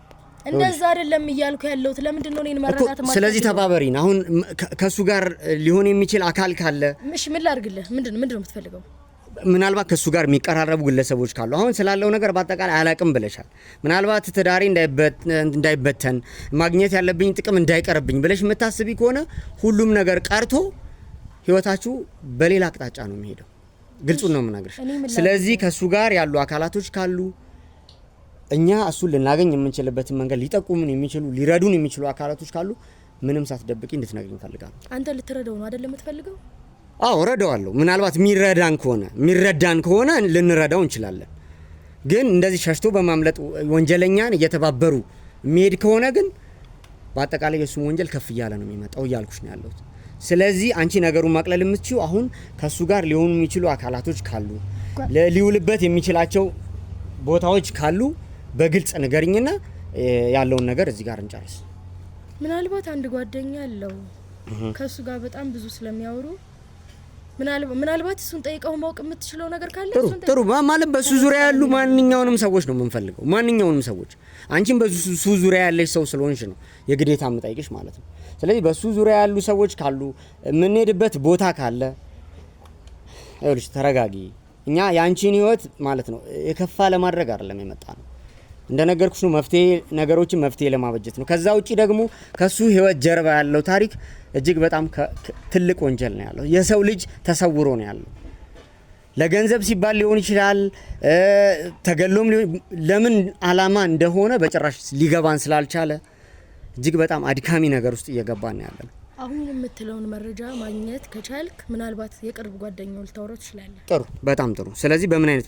እንደዛ አይደለም እያልኩ ያለሁት። ለምንድን ነው እኔን መረዳት ማለት? ስለዚህ ተባበሪን። አሁን ከሱ ጋር ሊሆን የሚችል አካል ካለ እሺ ምን ላድርግልህ? ምንድን ነው የምትፈልገው? ምናልባት ከሱ ጋር የሚቀራረቡ ግለሰቦች ካሉ አሁን ስላለው ነገር በአጠቃላይ አላቅም ብለሻል። ምናልባት ትዳሬ እንዳይበተን ማግኘት ያለብኝ ጥቅም እንዳይቀርብኝ ብለሽ የምታስቢ ከሆነ ሁሉም ነገር ቀርቶ ህይወታችሁ በሌላ አቅጣጫ ነው የሚሄደው። ግልጹን ነው የምናገርሽ። ስለዚህ ከሱ ጋር ያሉ አካላቶች ካሉ እኛ እሱን ልናገኝ የምንችልበትን መንገድ ሊጠቁሙን የሚችሉ ሊረዱን የሚችሉ አካላቶች ካሉ ምንም ሳትደብቂ እንድትነግሪኝ እፈልጋለሁ። አንተ ልትረዳው ነው አይደል የምትፈልገው? አዎ እረዳዋለሁ። ምናልባት የሚረዳን ከሆነ ልንረዳው እንችላለን። ግን እንደዚህ ሸሽቶ በማምለጥ ወንጀለኛን እየተባበሩ የሚሄድ ከሆነ ግን በአጠቃላይ የሱም ወንጀል ከፍ እያለ ነው የሚመጣው እያልኩሽ ነው ያለሁት። ስለዚህ አንቺ ነገሩን ማቅለል የምትችው አሁን ከሱ ጋር ሊሆኑ የሚችሉ አካላቶች ካሉ ሊውልበት የሚችላቸው ቦታዎች ካሉ በግልጽ ንገሪኝና ያለውን ነገር እዚህ ጋር እንጨርስ። ምናልባት አንድ ጓደኛ አለው ከሱ ጋር በጣም ብዙ ስለሚያወሩ ምናልባት እሱን ጠይቀው ማወቅ የምትችለው ነገር ካለ ጥሩ ማለት በሱ ዙሪያ ያሉ ማንኛውንም ሰዎች ነው የምንፈልገው። ማንኛውንም ሰዎች አንቺም በሱ ዙሪያ ያለሽ ሰው ስለሆንሽ ነው የግዴታ የምጠይቅሽ ማለት ነው። ስለዚህ በሱ ዙሪያ ያሉ ሰዎች ካሉ የምንሄድበት ቦታ ካለ ይኸውልሽ ተረጋጊ። እኛ የአንቺን ህይወት ማለት ነው የከፋ ለማድረግ አይደለም የመጣ ነው። እንደነገርኩሽ ነው ነገሮችን መፍትሄ ለማበጀት ነው። ከዛ ውጪ ደግሞ ከሱ ህይወት ጀርባ ያለው ታሪክ እጅግ በጣም ትልቅ ወንጀል ነው ያለው። የሰው ልጅ ተሰውሮ ነው ያለው። ለገንዘብ ሲባል ሊሆን ይችላል፣ ተገሎም ለምን አላማ እንደሆነ በጭራሽ ሊገባን ስላልቻለ እጅግ በጣም አድካሚ ነገር ውስጥ እየገባን ነው ያለው። አሁን የምትለውን መረጃ ማግኘት ከቻልክ ምናልባት የቅርብ ጓደኛው ልታወራው ትችላለህ። ጥሩ፣ በጣም ጥሩ። ስለዚህ በምን አይነት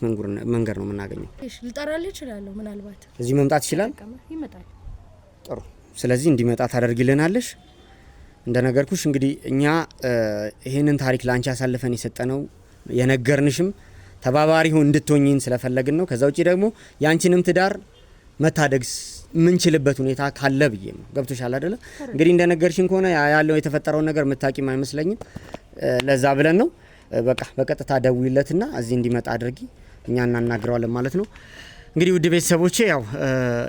መንገድ ነው የምናገኘው? እሺ ልጠራልህ እችላለሁ። ምናልባት እዚህ መምጣት ይችላል። ይመጣል። ጥሩ። ስለዚህ እንዲመጣ ታደርጊልናለሽ። እንደነገርኩሽ እንግዲህ እኛ ይሄንን ታሪክ ላንቺ አሳልፈን የሰጠነው የነገርንሽም ተባባሪ እንድትሆኚን ስለፈለግን ነው። ከዛ ውጪ ደግሞ ያንቺንም ትዳር መታደግ ምንችልበት ሁኔታ ካለ ብዬ ነው። ገብቶሻል አይደለ? እንግዲህ እንደነገርሽን ከሆነ ያለው የተፈጠረው ነገር መታቂም አይመስለኝም። ለዛ ብለን ነው በቃ በቀጥታ ደውይለትና እዚህ እንዲመጣ አድርጊ፣ እኛ እናናግረዋለን ማለት ነው። እንግዲህ ውድ ቤተሰቦቼ ያው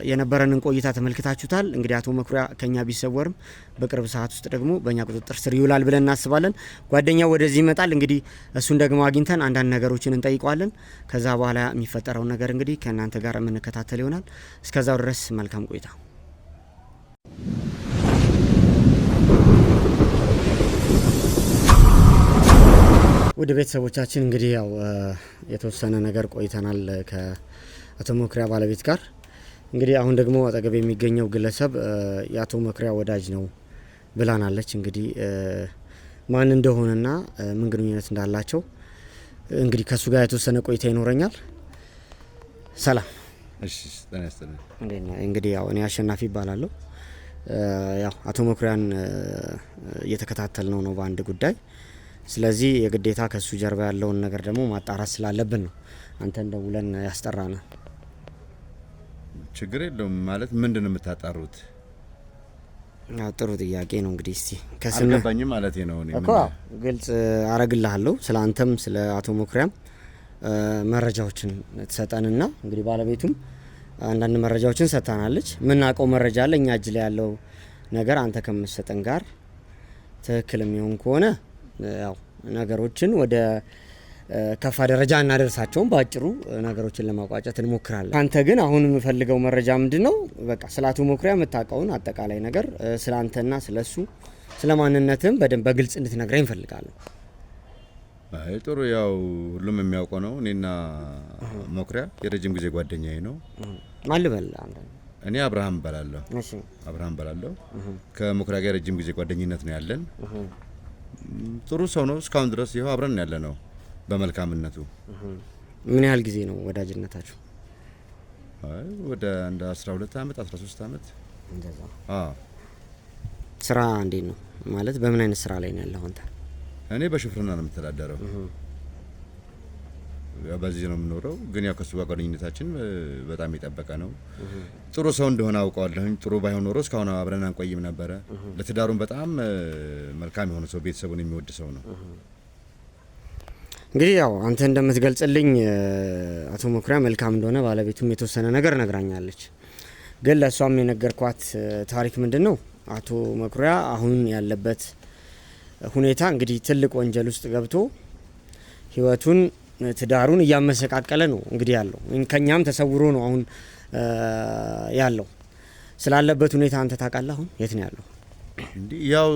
የነበረንን ቆይታ ተመልክታችሁታል። እንግዲህ አቶ መኩሪያ ከኛ ቢሰወርም በቅርብ ሰዓት ውስጥ ደግሞ በእኛ ቁጥጥር ስር ይውላል ብለን እናስባለን። ጓደኛው ወደዚህ ይመጣል። እንግዲህ እሱን ደግሞ አግኝተን አንዳንድ ነገሮችን እንጠይቀዋለን። ከዛ በኋላ የሚፈጠረውን ነገር እንግዲህ ከእናንተ ጋር የምንከታተል ይሆናል። እስከዛው ድረስ መልካም ቆይታ። ውድ ቤተሰቦቻችን እንግዲህ ያው የተወሰነ ነገር ቆይተናል ከአቶ መኩሪያ ባለቤት ጋር። እንግዲህ አሁን ደግሞ አጠገብ የሚገኘው ግለሰብ የአቶ መኩሪያ ወዳጅ ነው ብላናለች። እንግዲህ ማን እንደሆነና ምን ግንኙነት እንዳላቸው እንግዲህ ከሱ ጋር የተወሰነ ቆይታ ይኖረኛል። ሰላም። እሺ ተነስተን እንግዲህ ያው እኔ አሸናፊ ይባላለሁ። ያው አቶ መኩሪያን እየተከታተል ነው በአንድ ጉዳይ። ስለዚህ የግዴታ ከሱ ጀርባ ያለውን ነገር ደግሞ ማጣራት ስላለብን ነው አንተን ደውለን ያስጠራና። ችግር የለውም ማለት ምንድነው የምታጣሩት? ጥሩ ጥያቄ ነው። እንግዲህ እስቲ አልገባኝም ማለት ነው እኮ ግልጽ አረግልሃለሁ። ስለ አንተም ስለ አቶ መኩሪያም መረጃዎችን ተሰጠንና እንግዲህ ባለቤቱም አንዳንድ መረጃዎችን ሰጥታናለች። ምናውቀው መረጃ አለ እኛ እጅ ላይ ያለው ነገር አንተ ከምትሰጠን ጋር ትክክል የሚሆን ከሆነ ያው ነገሮችን ወደ ከፋ ደረጃ እናደርሳቸውም። ባጭሩ ነገሮችን ለማቋጨት እንሞክራለን። አንተ ግን አሁን የምፈልገው መረጃ ምንድነው? በቃ ስለ አቶ መኩሪያ የምታውቀውን አጠቃላይ ነገር ስለ አንተና ስለሱ ስለ ማንነትም በደንብ በግልጽ እንድትነግረኝ እንፈልጋለን። አይ ጥሩ፣ ያው ሁሉም የሚያውቀው ነው። እኔና መኩሪያ የረጅም ጊዜ ጓደኛዬ ነው። ማን ልበል አንተ? እኔ አብርሃም እባላለሁ። እሺ አብርሃም እባላለሁ። ከመኩሪያ ጋር የረጅም ጊዜ ጓደኝነት ነው ያለን። ጥሩ ሰው ነው። እስካሁን ድረስ ይኸው አብረን ያለ ነው በመልካምነቱ። ምን ያህል ጊዜ ነው ወዳጅነታችሁ? አይ ወደ አንድ 12 አመት 13 አመት እንደዛ። ስራ እንዴት ነው ማለት በምን አይነት ስራ ላይ ነው ያለው አንተ? እኔ በሹፍርና ነው የምተዳደረው። በዚህ ነው የምኖረው። ግን ያው ከሱ ጋር ጓደኝነታችን በጣም የጠበቀ ነው። ጥሩ ሰው እንደሆነ አውቀዋለሁኝ። ጥሩ ባይሆን ኖሮ እስካሁን አብረን አንቆይም ነበረ። ለትዳሩም በጣም መልካም የሆነ ሰው፣ ቤተሰቡን የሚወድ ሰው ነው። እንግዲህ ያው አንተ እንደምትገልጽልኝ አቶ መኩሪያ መልካም እንደሆነ ባለቤቱም የተወሰነ ነገር ነግራኛለች። ግን ለእሷም የነገርኳት ታሪክ ምንድን ነው? አቶ መኩሪያ አሁን ያለበት ሁኔታ እንግዲህ ትልቅ ወንጀል ውስጥ ገብቶ ህይወቱን ትዳሩን እያመሰቃቀለ ነው እንግዲህ ያለው። ከኛም ተሰውሮ ነው አሁን ያለው። ስላለበት ሁኔታ አንተ ታውቃለህ? አሁን የት ነው ያለው? እንዲህ ያው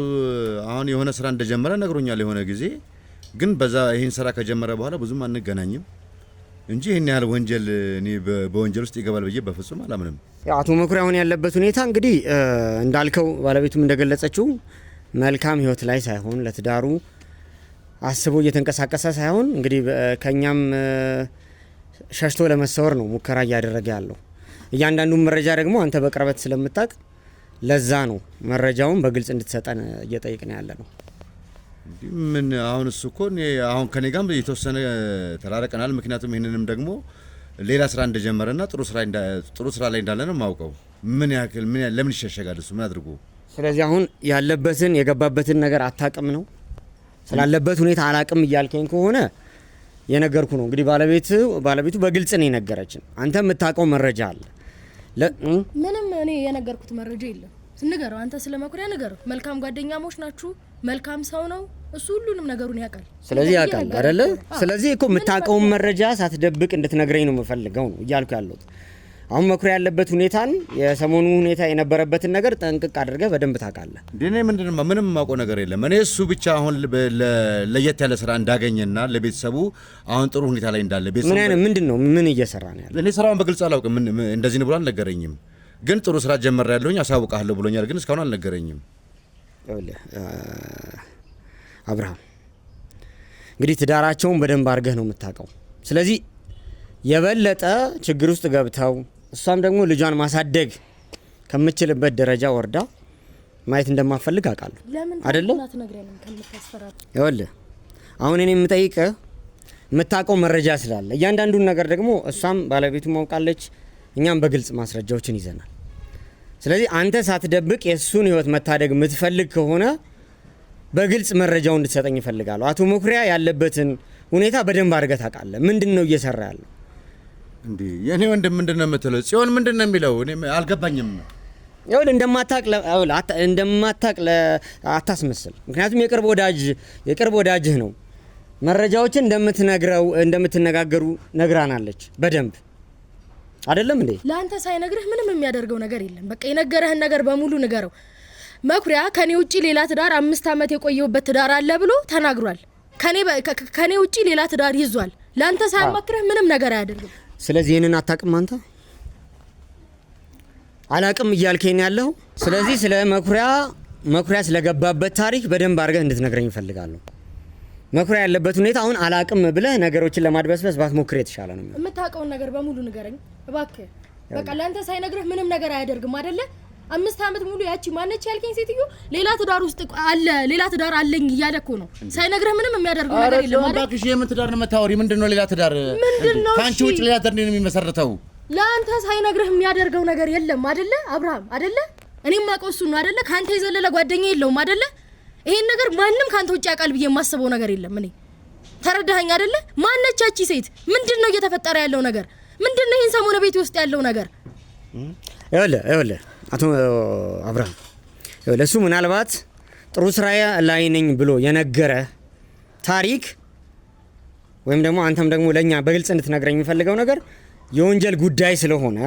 አሁን የሆነ ስራ እንደጀመረ ነግሮኛል የሆነ ጊዜ። ግን በዛ ይሄን ስራ ከጀመረ በኋላ ብዙም አንገናኝም እንጂ ይሄን ያህል ወንጀል እኔ በወንጀል ውስጥ ይገባል ብዬ በፍጹም አላምንም። አቶ መኩሪያ አሁን ያለበት ሁኔታ እንግዲህ እንዳልከው ባለቤቱም እንደገለጸችው መልካም ህይወት ላይ ሳይሆን ለትዳሩ አስቦ እየተንቀሳቀሰ ሳይሆን እንግዲህ ከኛም ሸሽቶ ለመሰወር ነው ሙከራ እያደረገ ያለው። እያንዳንዱ መረጃ ደግሞ አንተ በቅርበት ስለምታውቅ ለዛ ነው መረጃውን በግልጽ እንድትሰጠን እየጠየቅን ያለ ነው። ምን አሁን እሱ እኮ አሁን ከኔ ጋርም የተወሰነ ተራረቀናል። ምክንያቱም ይሄንንም ደግሞ ሌላ ስራ እንደጀመረና ጥሩ ስራ ላይ እንዳለ ነው የማውቀው። ምን ያክል ለምን ይሸሸጋል እሱ? ምን አድርጎ? ስለዚህ አሁን ያለበትን የገባበትን ነገር አታውቅም ነው? ስላለበት ሁኔታ አላውቅም እያልከኝ ከሆነ የነገርኩ ነው እንግዲህ ባለቤቱ በግልጽ ነው የነገረችን። አንተ የምታውቀው መረጃ አለ? ምንም እኔ የነገርኩት መረጃ የለም። ንገረው፣ አንተ ስለ መኩሪያ ንገረው። መልካም ጓደኛሞች ናችሁ። መልካም ሰው ነው እሱ፣ ሁሉንም ነገሩን ያውቃል። ስለዚህ ያውቃል አይደለ? ስለዚህ እኮ የምታውቀውን መረጃ ሳትደብቅ እንድትነግረኝ ነው የምፈልገው ነው እያልኩ ያለሁት። አሁን መኩሪያ ያለበት ሁኔታን የሰሞኑ ሁኔታ የነበረበትን ነገር ጠንቅቅ አድርገህ በደንብ ታውቃለህ። እኔ ምንም የማውቀው ነገር የለም። እኔ እሱ ብቻ አሁን ለየት ያለ ስራ እንዳገኘና ለቤተሰቡ አሁን ጥሩ ሁኔታ ላይ እንዳለ ቤተሰቡ ምን እየሰራ ነው ያለው? እኔ ስራውን በግልጽ አላውቅም። እንደዚህ ነው ብሎ አልነገረኝም። ግን ጥሩ ስራ ጀመርያለሁኝ አሳውቃለሁ ብሎኛል። ግን እስካሁን አልነገረኝም። አብርሃም እንግዲህ ትዳራቸውን በደንብ አድርገህ ነው የምታውቀው። ስለዚህ የበለጠ ችግር ውስጥ ገብተው እሷም ደግሞ ልጇን ማሳደግ ከምችልበት ደረጃ ወርዳ ማየት እንደማፈልግ አውቃለሁ አይደለም? ይኸውልህ አሁን እኔ የምጠይቅህ የምታውቀው መረጃ ስላለ እያንዳንዱን ነገር ደግሞ እሷም ባለቤቱ ማውቃለች፣ እኛም በግልጽ ማስረጃዎችን ይዘናል። ስለዚህ አንተ ሳትደብቅ የእሱን ህይወት መታደግ የምትፈልግ ከሆነ በግልጽ መረጃውን እንድትሰጠኝ እፈልጋለሁ። አቶ መኩሪያ ያለበትን ሁኔታ በደንብ አድርገህ ታውቃለህ። ምንድን ነው እየሰራ ያለው? እንዴ የኔ ወንድም ምንድነው የምትለው? ጽዮን ምንድነው የሚለው? እኔ አልገባኝም። ይኸውልህ እንደማታቅ አታስመስል። አይደለም የቅርብ ወዳጅህ ነው። መረጃዎችን እንደምትነጋገሩ ነግራናለች በደንብ አይደለም እንዴ? ለአንተ ሳይነግርህ ምንም የሚያደርገው ነገር የለም። በቃ የነገረህን ነገር በሙሉ ንገረው። መኩሪያ ከኔ ውጪ ሌላ ትዳር 5 ዓመት የቆየውበት ትዳር አለ ብሎ ተናግሯል። ከኔ ውጪ ሌላ ትዳር ይዟል። ለአንተ ሳይመክርህ ምንም ነገር አያደርግም። ስለዚህ ይሄንን አታውቅም አንተ? አላውቅም እያልከኝ ያለው። ስለዚህ ስለ መኩሪያ ስለገባበት ታሪክ በደንብ አድርገህ እንድትነግረኝ እፈልጋለሁ። መኩሪያ ያለበት ሁኔታ አሁን አላውቅም ብለህ ነገሮችን ለማድበስበስ ባትሞክር የተሻለ ነው። የምታውቀውን ነገር በሙሉ ንገረኝ እባክህ። በቃ ለአንተ ሳይነግርህ ምንም ነገር አያደርግም አይደለ? 5 ዓመት ሙሉ ያቺ ማነች ያልከኝ ሴትዮ ሌላ ትዳር ውስጥ አለ ሌላ ትዳር አለኝ እያለ እኮ ነው። ሳይነግርህ ምንም የሚያደርገው ነገር የለም አይደል? እባክሽ የምን ትዳር ነው የምታወሪ? ምንድነው ሌላ ትዳር? ካንቺ ውጭ ሌላ ትዳር ነው የሚመሰርተው? ለአንተ ሳይነግርህ የሚያደርገው ነገር የለም አይደለ? አብርሃም አይደለ? እኔም ማውቀው እሱ ነው አይደለ? ካንተ የዘለለ ጓደኛ የለውም አይደለ? ይሄን ነገር ማንንም ካንተ ውጭ ያውቃል ብዬ የማስበው ነገር የለም። እኔ ተረዳኸኝ አይደለ? ማነች ያቺ ሴት? ምንድነው እየተፈጠረ ያለው ነገር? ምንድነው ይሄን ሰሞነ ቤት ውስጥ ያለው ነገር? ይኸውልህ አቶ አብርሃም ለሱ ምናልባት ጥሩ ስራ ላይ ነኝ ብሎ የነገረ ታሪክ ወይም ደግሞ አንተም ደግሞ ለኛ በግልጽ እንድትነግረኝ የሚፈልገው ነገር የወንጀል ጉዳይ ስለሆነ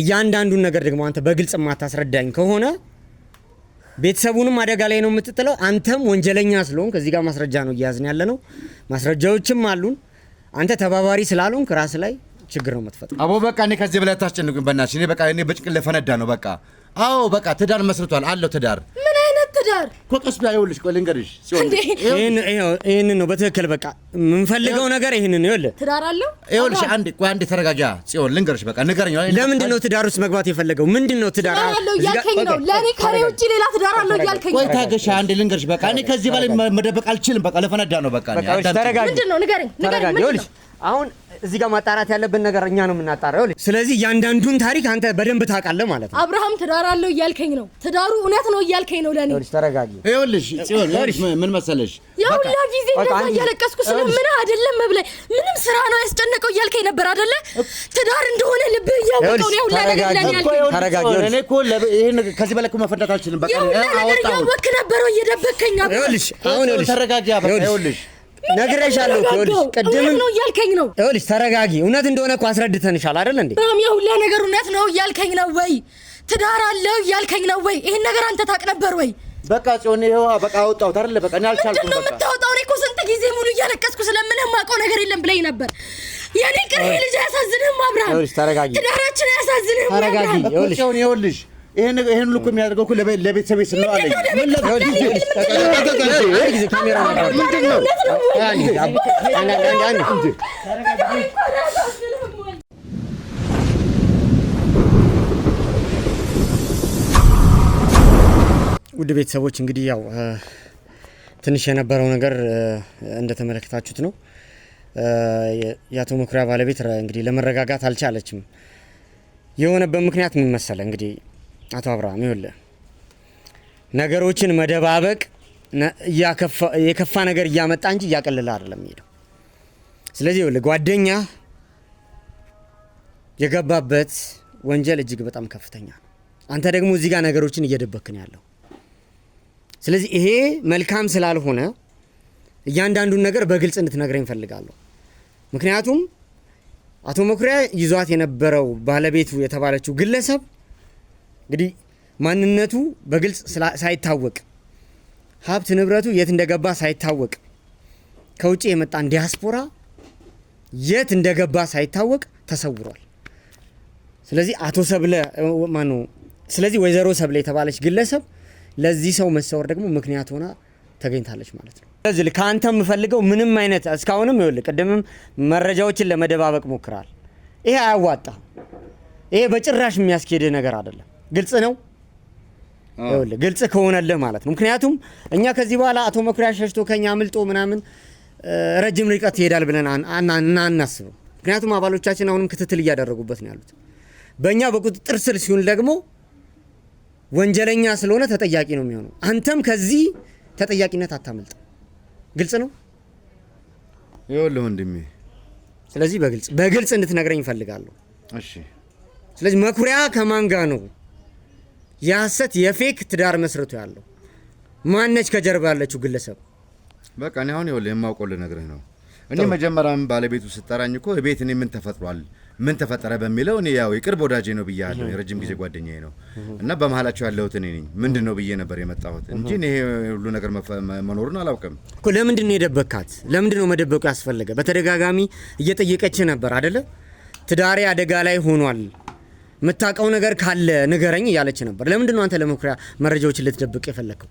እያንዳንዱን ነገር ደግሞ አንተ በግልጽ ማታስረዳኝ ከሆነ ቤተሰቡንም አደጋ ላይ ነው የምትጥለው። አንተም ወንጀለኛ ስለሆንክ ከዚህ ጋር ማስረጃ ነው እያያዝን ያለ ነው። ማስረጃዎችም አሉን። አንተ ተባባሪ ስላልሆንክ ራስ ላይ ችግር ነው የምትፈጥረው። አቦ በቃ እኔ ከዚህ በላይ ታስጨንቁኝ በእናትሽ። እኔ በቃ እኔ በጭንቅላት ፈነዳ ነው በቃ። አዎ በቃ ትዳር መስርቷል አለው ትዳር። ምን አይነት ትዳር? ኮቀስ ቢያ ይኸውልሽ፣ ቆይ ልንገርሽ ሲሆን ይሄን ነው በትክክል በቃ የምንፈልገው ነገር ይሄንን ነው። ይኸውልህ ትዳር አለው። ይኸውልሽ አንዴ ተረጋጋ ጽዮን፣ ልንገርሽ በቃ ንገረኝ። ለምንድን ነው ትዳር ውስጥ መግባት የፈለገው? ምንድን ነው ትዳር አለው እያልከኝ ነው? ለኔ ከኔ ውጪ ሌላ ትዳር አለው እያልከኝ ነው? ቆይ ታገሻ አንዴ ልንገርሽ በቃ። እኔ ከዚህ በላይ መደበቅ አልችልም። በቃ ለፈነዳ ነው በቃ። ተረጋጋ። ምንድን ነው ንገረኝ። ይኸውልሽ አሁን እዚህ ጋር ማጣራት ያለብን ነገር እኛ ነው የምናጣራው። ስለዚህ እያንዳንዱን ታሪክ አንተ በደንብ ታውቃለህ ማለት ነው። አብርሃም ትዳር አለው እያልከኝ ነው? ትዳሩ እውነት ነው እያልከኝ ነው? ለኔ ተረጋጊ። ይኸውልሽ ጽዮን ምን መሰለሽ ያውላ ጊዜ እንደዛ እያለቀስኩ ስለምን አይደለም መብላይ ምንም ስራ ነው ያስጨነቀው እያልከኝ ነበር አይደለ? ትዳር እንደሆነ ልብ እያወቀው ነው ያውላ ነገር ለኔ ያልከኝ። ተረጋጊ። እኔ እኮ ይሄን ከዚህ በላይ እኮ መፈዳት አልችልም። በቃ አወጣው ያወክ ነበር እየደበከኝ ነበር። ይኸውልሽ አሁን ተረጋጊ። በቃ ይኸውልሽ ነግሬሻለሁ። ይኸውልሽ ቅድምም ነው እያልከኝ ነው። ይኸውልሽ ተረጋጊ። እውነት እንደሆነ እኮ አስረድተንሻል አይደል እንዴ? በጣም ያውላ ነገር እውነት ነው እያልከኝ ነው ወይ? ትዳር አለው እያልከኝ ነው ወይ? ይሄን ነገር አንተ ታውቅ ነበር ወይ? በቃ ጽዮን ይሄው በቃ አወጣሁት አይደል? በቃ እኔ አልቻልኩም። በቃ የምታወጣው እኔ እኮ ስንት ጊዜ ሙሉ እያለቀስኩ ስለምን የማውቀው ነገር የለም ብለኝ ነበር። የኔ ቅር ልጅ አያሳዝንህም አብርሃም? ይኸውልሽ ተረጋጊ። ትዳራችን አያሳዝንህም? ተረጋጊ። ይኸውልሽ ይሄን ሁሉ እኮ የሚያደርገው እኮ ለቤተሰቤ ስለ ነው አለኝ። ምን ካሜራ ውድ ቤተሰቦች እንግዲህ ያው ትንሽ የነበረው ነገር እንደተመለከታችሁት ነው። የአቶ መኩሪያ ባለቤት እንግዲህ ለመረጋጋት አልቻለችም። የሆነበት ምክንያት ምን መሰለ? እንግዲህ አቶ አብርሃም ይኸውልህ ነገሮችን መደባበቅ የከፋ ነገር እያመጣ እንጂ እያቀለለ አይደለም የሚሄደው። ስለዚህ ይኸውልህ ጓደኛ የገባበት ወንጀል እጅግ በጣም ከፍተኛ ነው። አንተ ደግሞ እዚህ ጋር ነገሮችን እየደበክን ያለው። ስለዚህ ይሄ መልካም ስላልሆነ እያንዳንዱን ነገር በግልጽ እንድትነግረኝ እፈልጋለሁ። ምክንያቱም አቶ መኩሪያ ይዟት የነበረው ባለቤቱ የተባለችው ግለሰብ እንግዲህ ማንነቱ በግልጽ ሳይታወቅ ሀብት ንብረቱ የት እንደገባ ሳይታወቅ ከውጭ የመጣን ዲያስፖራ የት እንደገባ ሳይታወቅ ተሰውሯል። ስለዚህ ስለዚህ ወይዘሮ ሰብለ የተባለች ግለሰብ ለዚህ ሰው መሰወር ደግሞ ምክንያት ሆና ተገኝታለች ማለት ነው። ስለዚህ ከአንተ የምፈልገው ምንም አይነት እስካሁንም ይኸውልህ ቅድምም መረጃዎችን ለመደባበቅ ሞክራል። ይሄ አያዋጣ። ይሄ በጭራሽ የሚያስኬድ ነገር አይደለም። ግልጽ ነው። ይኸውልህ ግልጽ ከሆነልህ ማለት ነው። ምክንያቱም እኛ ከዚህ በኋላ አቶ መኩሪያ ሸሽቶ ከኛ አምልጦ ምናምን ረጅም ርቀት ይሄዳል ብለን አናስብም። ምክንያቱም አባሎቻችን አሁንም ክትትል እያደረጉበት ነው ያሉት። በእኛ በቁጥጥር ስር ሲሆን ደግሞ ወንጀለኛ ስለሆነ ተጠያቂ ነው የሚሆነው። አንተም ከዚህ ተጠያቂነት አታመልጥ። ግልጽ ነው። ይኸውልህ ወንድሜ ስለዚህ በግልጽ እንድትነግረኝ እፈልጋለሁ። እሺ። ስለዚህ መኩሪያ ከማን ጋር ነው የሐሰት የፌክ ትዳር መስርቶ ያለው? ማነች ከጀርባ ያለችው ግለሰብ? በቃ እኔ አሁን ይኸውልህ የማውቀው ልነግርህ ነው። እኔ መጀመሪያም ባለቤቱ ስጠራኝ እኮ ቤት እኔ ምን ተፈጥሯል ምን ተፈጠረ በሚለው እኔ ያው የቅርብ ወዳጄ ነው ብያለሁ፣ የረጅም ጊዜ ጓደኛዬ ነው እና በመሀላቸው ያለሁት እኔ ነኝ። ምንድን ነው ብዬ ነበር የመጣሁት እንጂ እኔ ሁሉ ነገር መኖሩን አላውቅም እኮ። ለምንድን ነው የደበካት? ለምንድን ነው መደበቁ ያስፈለገ? በተደጋጋሚ እየጠየቀች ነበር አይደለ? ትዳሬ አደጋ ላይ ሆኗል፣ የምታውቀው ነገር ካለ ንገረኝ እያለች ነበር። ለምንድን ነው አንተ ለመኩሪያ መረጃዎችን ልትደብቅ የፈለከው?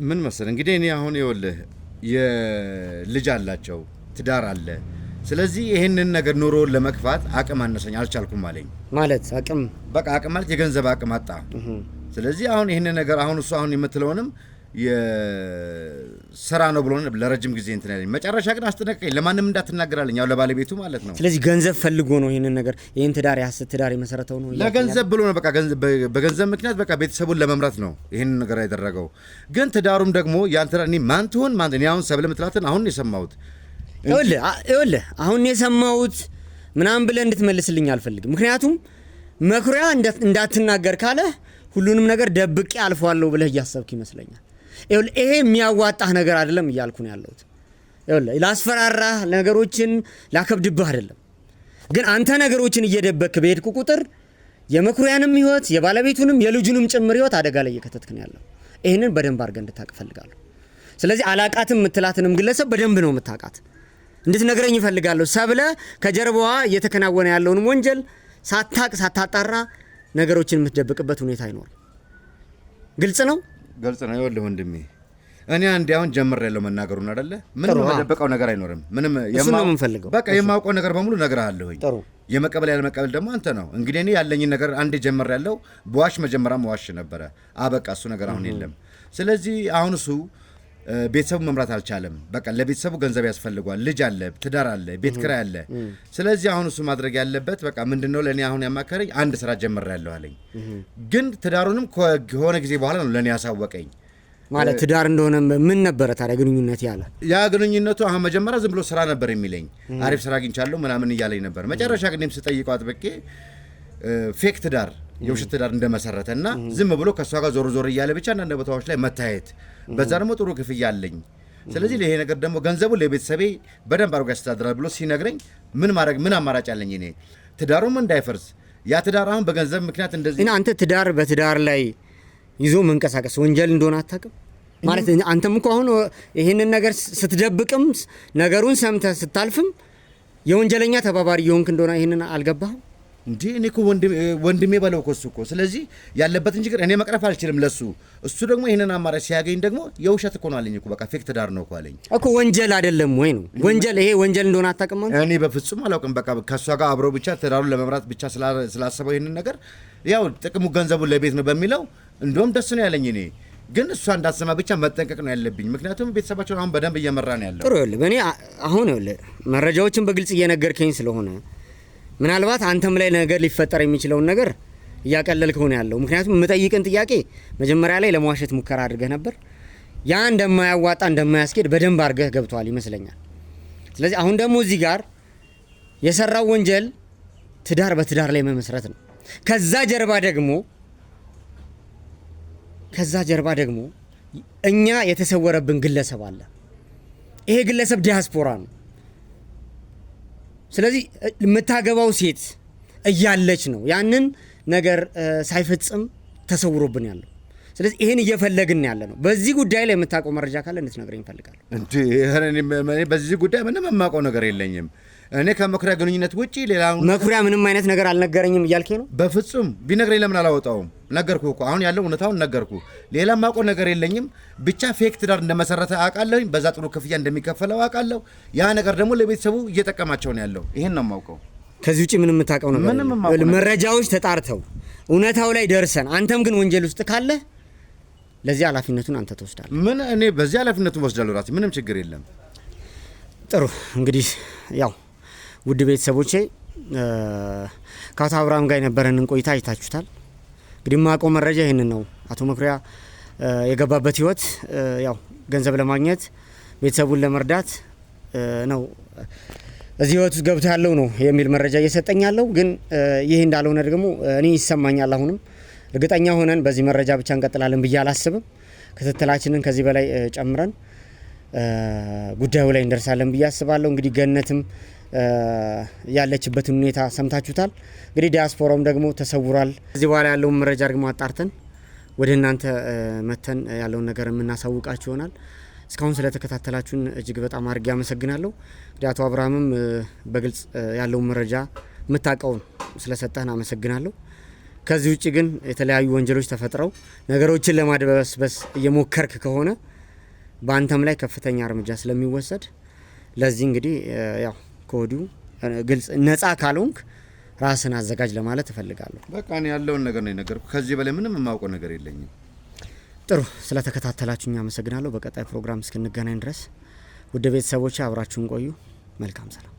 ምን መሰለህ እንግዲህ እኔ አሁን ይኸውልህ የልጅ አላቸው፣ ትዳር አለ። ስለዚህ ይሄንን ነገር ኑሮውን ለመክፋት አቅም አነሰኝ፣ አልቻልኩም አለኝ። ማለት አቅም በቃ አቅም ማለት የገንዘብ አቅም አጣ። ስለዚህ አሁን ይሄንን ነገር አሁን እሱ አሁን የምትለውንም የስራ ነው ብሎ ለረጅም ጊዜ እንትን ያለኝ፣ መጨረሻ ግን አስጠነቀቀኝ። ለማንም እንዳትናገራለኝ፣ ያው ለባለቤቱ ማለት ነው። ስለዚህ ገንዘብ ፈልጎ ነው ይሄንን ነገር ይሄን ትዳር የሐሰት ትዳር የመሰረተው ነው። ለገንዘብ ብሎ ነው በቃ በገንዘብ ምክንያት በቃ ቤተሰቡን ለመምራት ነው ይሄንን ነገር ያደረገው። ግን ትዳሩም ደግሞ ያንተ እኔ ማን ትሆን ማን እኔ አሁን ሰብለ ምትላትን አሁን የሰማሁት ይኸውልህ አሁን የሰማሁት ምናምን ብለህ እንድትመልስልኝ አልፈልግም። ምክንያቱም መኩሪያ እንዳትናገር ካለ ሁሉንም ነገር ደብቄ አልፈዋለሁ ብለህ እያሰብክ ይመስለኛል። ይኸውልህ ይሄ የሚያዋጣህ ነገር አይደለም እያልኩ ነው ያለሁት። ይኸውልህ ላስፈራራህ፣ ነገሮችን ላከብድብህ አይደለም። ግን አንተ ነገሮችን እየደበክ በሄድኩ ቁጥር የመኩሪያንም ህይወት የባለቤቱንም የልጁንም ጭምር ህይወት አደጋ ላይ እየከተትክ ነው ያለው። ይሄንን በደንብ አድርገህ እንድታውቅ እፈልጋለሁ። ስለዚህ አላቃትም የምትላትንም ግለሰብ በደንብ ነው የምታውቃት እንድትነግረኝ እፈልጋለሁ። ሰብለ ከጀርባዋ እየተከናወነ ያለውን ወንጀል ሳታጣራ ነገሮችን የምትደብቅበት ሁኔታ አይኖርም። ግልጽ ነው። ይኸውልህ ወንድሜ እኔ አንዴ አሁን ጀምሬያለሁ መናገሩን አይደለ? ምንም መደበቀው ነገር አይኖርም። ምንም በቃ የማውቀው ነገር በሙሉ እነግርሃለሁኝ። የመቀበል ያለመቀበል ደግሞ አንተ ነው። እንግዲህ እኔ ያለኝን ነገር አንዴ ጀምሬያለሁ። በዋሽ መጀመሪያ መዋሽ ነበረ። አበቃ እሱ ነገር አሁን የለም። ስለዚህ አሁን እሱ ቤተሰቡ መምራት አልቻለም። በቃ ለቤተሰቡ ገንዘብ ያስፈልጓል። ልጅ አለ፣ ትዳር አለ፣ ቤት ኪራይ አለ። ስለዚህ አሁን እሱ ማድረግ ያለበት በቃ ምንድነው ለኔ አሁን ያማከረኝ አንድ ስራ ጀምሬያለሁ አለኝ። ግን ትዳሩንም ከሆነ ጊዜ በኋላ ነው ለኔ ያሳወቀኝ። ማለት ትዳር እንደሆነ ምን ነበረ ታዲያ ግንኙነት ያለ? ያ ግንኙነቱ አሁን መጀመሪያ ዝም ብሎ ስራ ነበር የሚለኝ። አሪፍ ስራ አግኝቻለሁ ምናምን እያለኝ ነበር። መጨረሻ ግን ስጠይቀው አጥብቄ ፌክ ትዳር የውሸት ትዳር እንደመሰረተና ዝም ብሎ ከሷ ጋር ዞር ዞር እያለ ብቻ አንዳንድ ቦታዎች ላይ መታየት፣ በዛ ደግሞ ጥሩ ክፍያ አለኝ። ስለዚህ ለይሄ ነገር ደግሞ ገንዘቡ ለቤተሰቤ በደንብ አድርጎ ያስተዳድራል ብሎ ሲነግረኝ ምን አማራጭ አለኝ? እኔ ትዳሩም እንዳይፈርስ ያ ትዳር አሁን በገንዘብ ምክንያት እንደዚህ አንተ ትዳር በትዳር ላይ ይዞ መንቀሳቀስ ወንጀል እንደሆነ አታውቅም ማለት? አንተም እኮ አሁን ይሄንን ነገር ስትደብቅም ነገሩን ሰምተህ ስታልፍም የወንጀለኛ ተባባሪ የሆንክ እንደሆነ ይሄንን አልገባህም እንዴ? እኔ እኮ ወንድሜ በለው እኮ እሱ እኮ ስለዚህ ያለበትን ችግር እኔ መቅረፍ አልችልም ለሱ። እሱ ደግሞ ይሄንን አማራጭ ሲያገኝ ደግሞ የውሸት እኮ ነው አለኝ እኮ በቃ ፌክ ትዳር ነው እኮ አለኝ እኮ። ወንጀል አይደለም ወይ ነው? ወንጀል ይሄ ወንጀል እንደሆነ አታውቅም አንተ? እኔ በፍጹም አላውቅም። በቃ ከሷ ጋር አብረው ብቻ ትዳሩን ለመምራት ብቻ ስላሰበው ይሄንን ነገር ያው ጥቅሙ ገንዘቡን ለቤት ነው በሚለው እንደውም ደስ ነው ያለኝ። እኔ ግን እሷ እንዳትሰማ ብቻ መጠንቀቅ ነው ያለብኝ። ምክንያቱም ቤተሰባቸውን አሁን በደንብ እየመራ ነው ያለው። ጥሩ ይኸውልህ፣ እኔ አሁን ይኸውልህ መረጃዎችን በግልጽ እየነገርከኝ ስለሆነ ምናልባት አንተም ላይ ነገር ሊፈጠር የሚችለውን ነገር እያቀለልከው ነው ያለው። ምክንያቱም የምጠይቅን ጥያቄ መጀመሪያ ላይ ለመዋሸት ሙከራ አድርገህ ነበር። ያ እንደማያዋጣ እንደማያስኬድ በደንብ አድርገህ ገብቷል ይመስለኛል። ስለዚህ አሁን ደግሞ እዚህ ጋር የሰራው ወንጀል ትዳር በትዳር ላይ መመስረት ነው። ከዛ ጀርባ ደግሞ እኛ የተሰወረብን ግለሰብ አለ። ይሄ ግለሰብ ዲያስፖራ ነው። ስለዚህ የምታገባው ሴት እያለች ነው ያንን ነገር ሳይፈጽም ተሰውሮብን ያለው። ስለዚህ ይሄን እየፈለግን ያለ ነው። በዚህ ጉዳይ ላይ የምታውቀው መረጃ ካለ እንድትነግረኝ እፈልጋለሁ። እንዴ በዚህ ጉዳይ ምንም የማውቀው ነገር የለኝም። እኔ ከመኩሪያ ግንኙነት ውጪ ሌላ መኩሪያ ምንም አይነት ነገር አልነገረኝም እያልከኝ ነው? በፍጹም ቢነግረኝ ለምን አላወጣውም? ነገርኩ እኮ አሁን ያለው እውነታውን ነገርኩ። ሌላ የማውቀው ነገር የለኝም። ብቻ ፌክ ትዳር እንደመሰረተ አውቃለሁ። በዛ ጥሩ ክፍያ እንደሚከፈለው አውቃለሁ። ያ ነገር ደግሞ ለቤተሰቡ እየጠቀማቸው ነው ያለው። ይሄን ነው የማውቀው። ከዚህ ውጪ ምንም የምታውቀው ነገር የለም። መረጃዎች ተጣርተው እውነታው ላይ ደርሰን አንተም ግን ወንጀል ውስጥ ካለ ለዚህ ኃላፊነቱን አንተ ትወስዳለህ። ምን እኔ በዚህ ኃላፊነቱን ወስዳለሁ ራሴ። ምንም ችግር የለም። ጥሩ እንግዲህ ያው ውድ ቤተሰቦቼ ከአቶ አብርሃም ጋር የነበረንን ቆይታ አይታችሁታል። እንግዲህ የማውቀው መረጃ ይህንን ነው። አቶ መኩሪያ የገባበት ህይወት ያው ገንዘብ ለማግኘት ቤተሰቡን ለመርዳት ነው። እዚህ ህይወት ውስጥ ገብቶ ያለው ነው የሚል መረጃ እየሰጠኝ ያለው። ግን ይሄ እንዳልሆነ ደግሞ እኔ ይሰማኛል። አሁንም እርግጠኛ ሆነን በዚህ መረጃ ብቻ እንቀጥላለን ብዬ አላስብም። ክትትላችንን ከዚህ በላይ ጨምረን ጉዳዩ ላይ እንደርሳለን ብዬ አስባለሁ። እንግዲህ ገነትም ያለችበትን ሁኔታ ሰምታችሁታል። እንግዲህ ዲያስፖራውም ደግሞ ተሰውሯል። ከዚህ በኋላ ያለውን መረጃ ደግሞ አጣርተን ወደ እናንተ መተን ያለውን ነገር የምናሳውቃችሁ ይሆናል። እስካሁን ስለተከታተላችሁን እጅግ በጣም አድርጌ አመሰግናለሁ። አቶ አብርሃምም በግልጽ ያለውን መረጃ የምታውቀውን ስለሰጠህን አመሰግናለሁ። ከዚህ ውጭ ግን የተለያዩ ወንጀሎች ተፈጥረው ነገሮችን ለማድበስበስ እየሞከርክ ከሆነ በአንተም ላይ ከፍተኛ እርምጃ ስለሚወሰድ ለዚህ እንግዲህ ያው ከወዲሁ ግልጽ ነፃ ካልሆንክ ራስን አዘጋጅ ለማለት እፈልጋለሁ። በቃ እኔ ያለውን ነገር ነው የነገርኩህ። ከዚህ በላይ ምንም የማውቀው ነገር የለኝም። ጥሩ ስለተከታተላችሁኝ አመሰግናለሁ። በቀጣይ ፕሮግራም እስክንገናኝ ድረስ ውድ ቤተሰቦች አብራችሁን ቆዩ። መልካም ሰላም።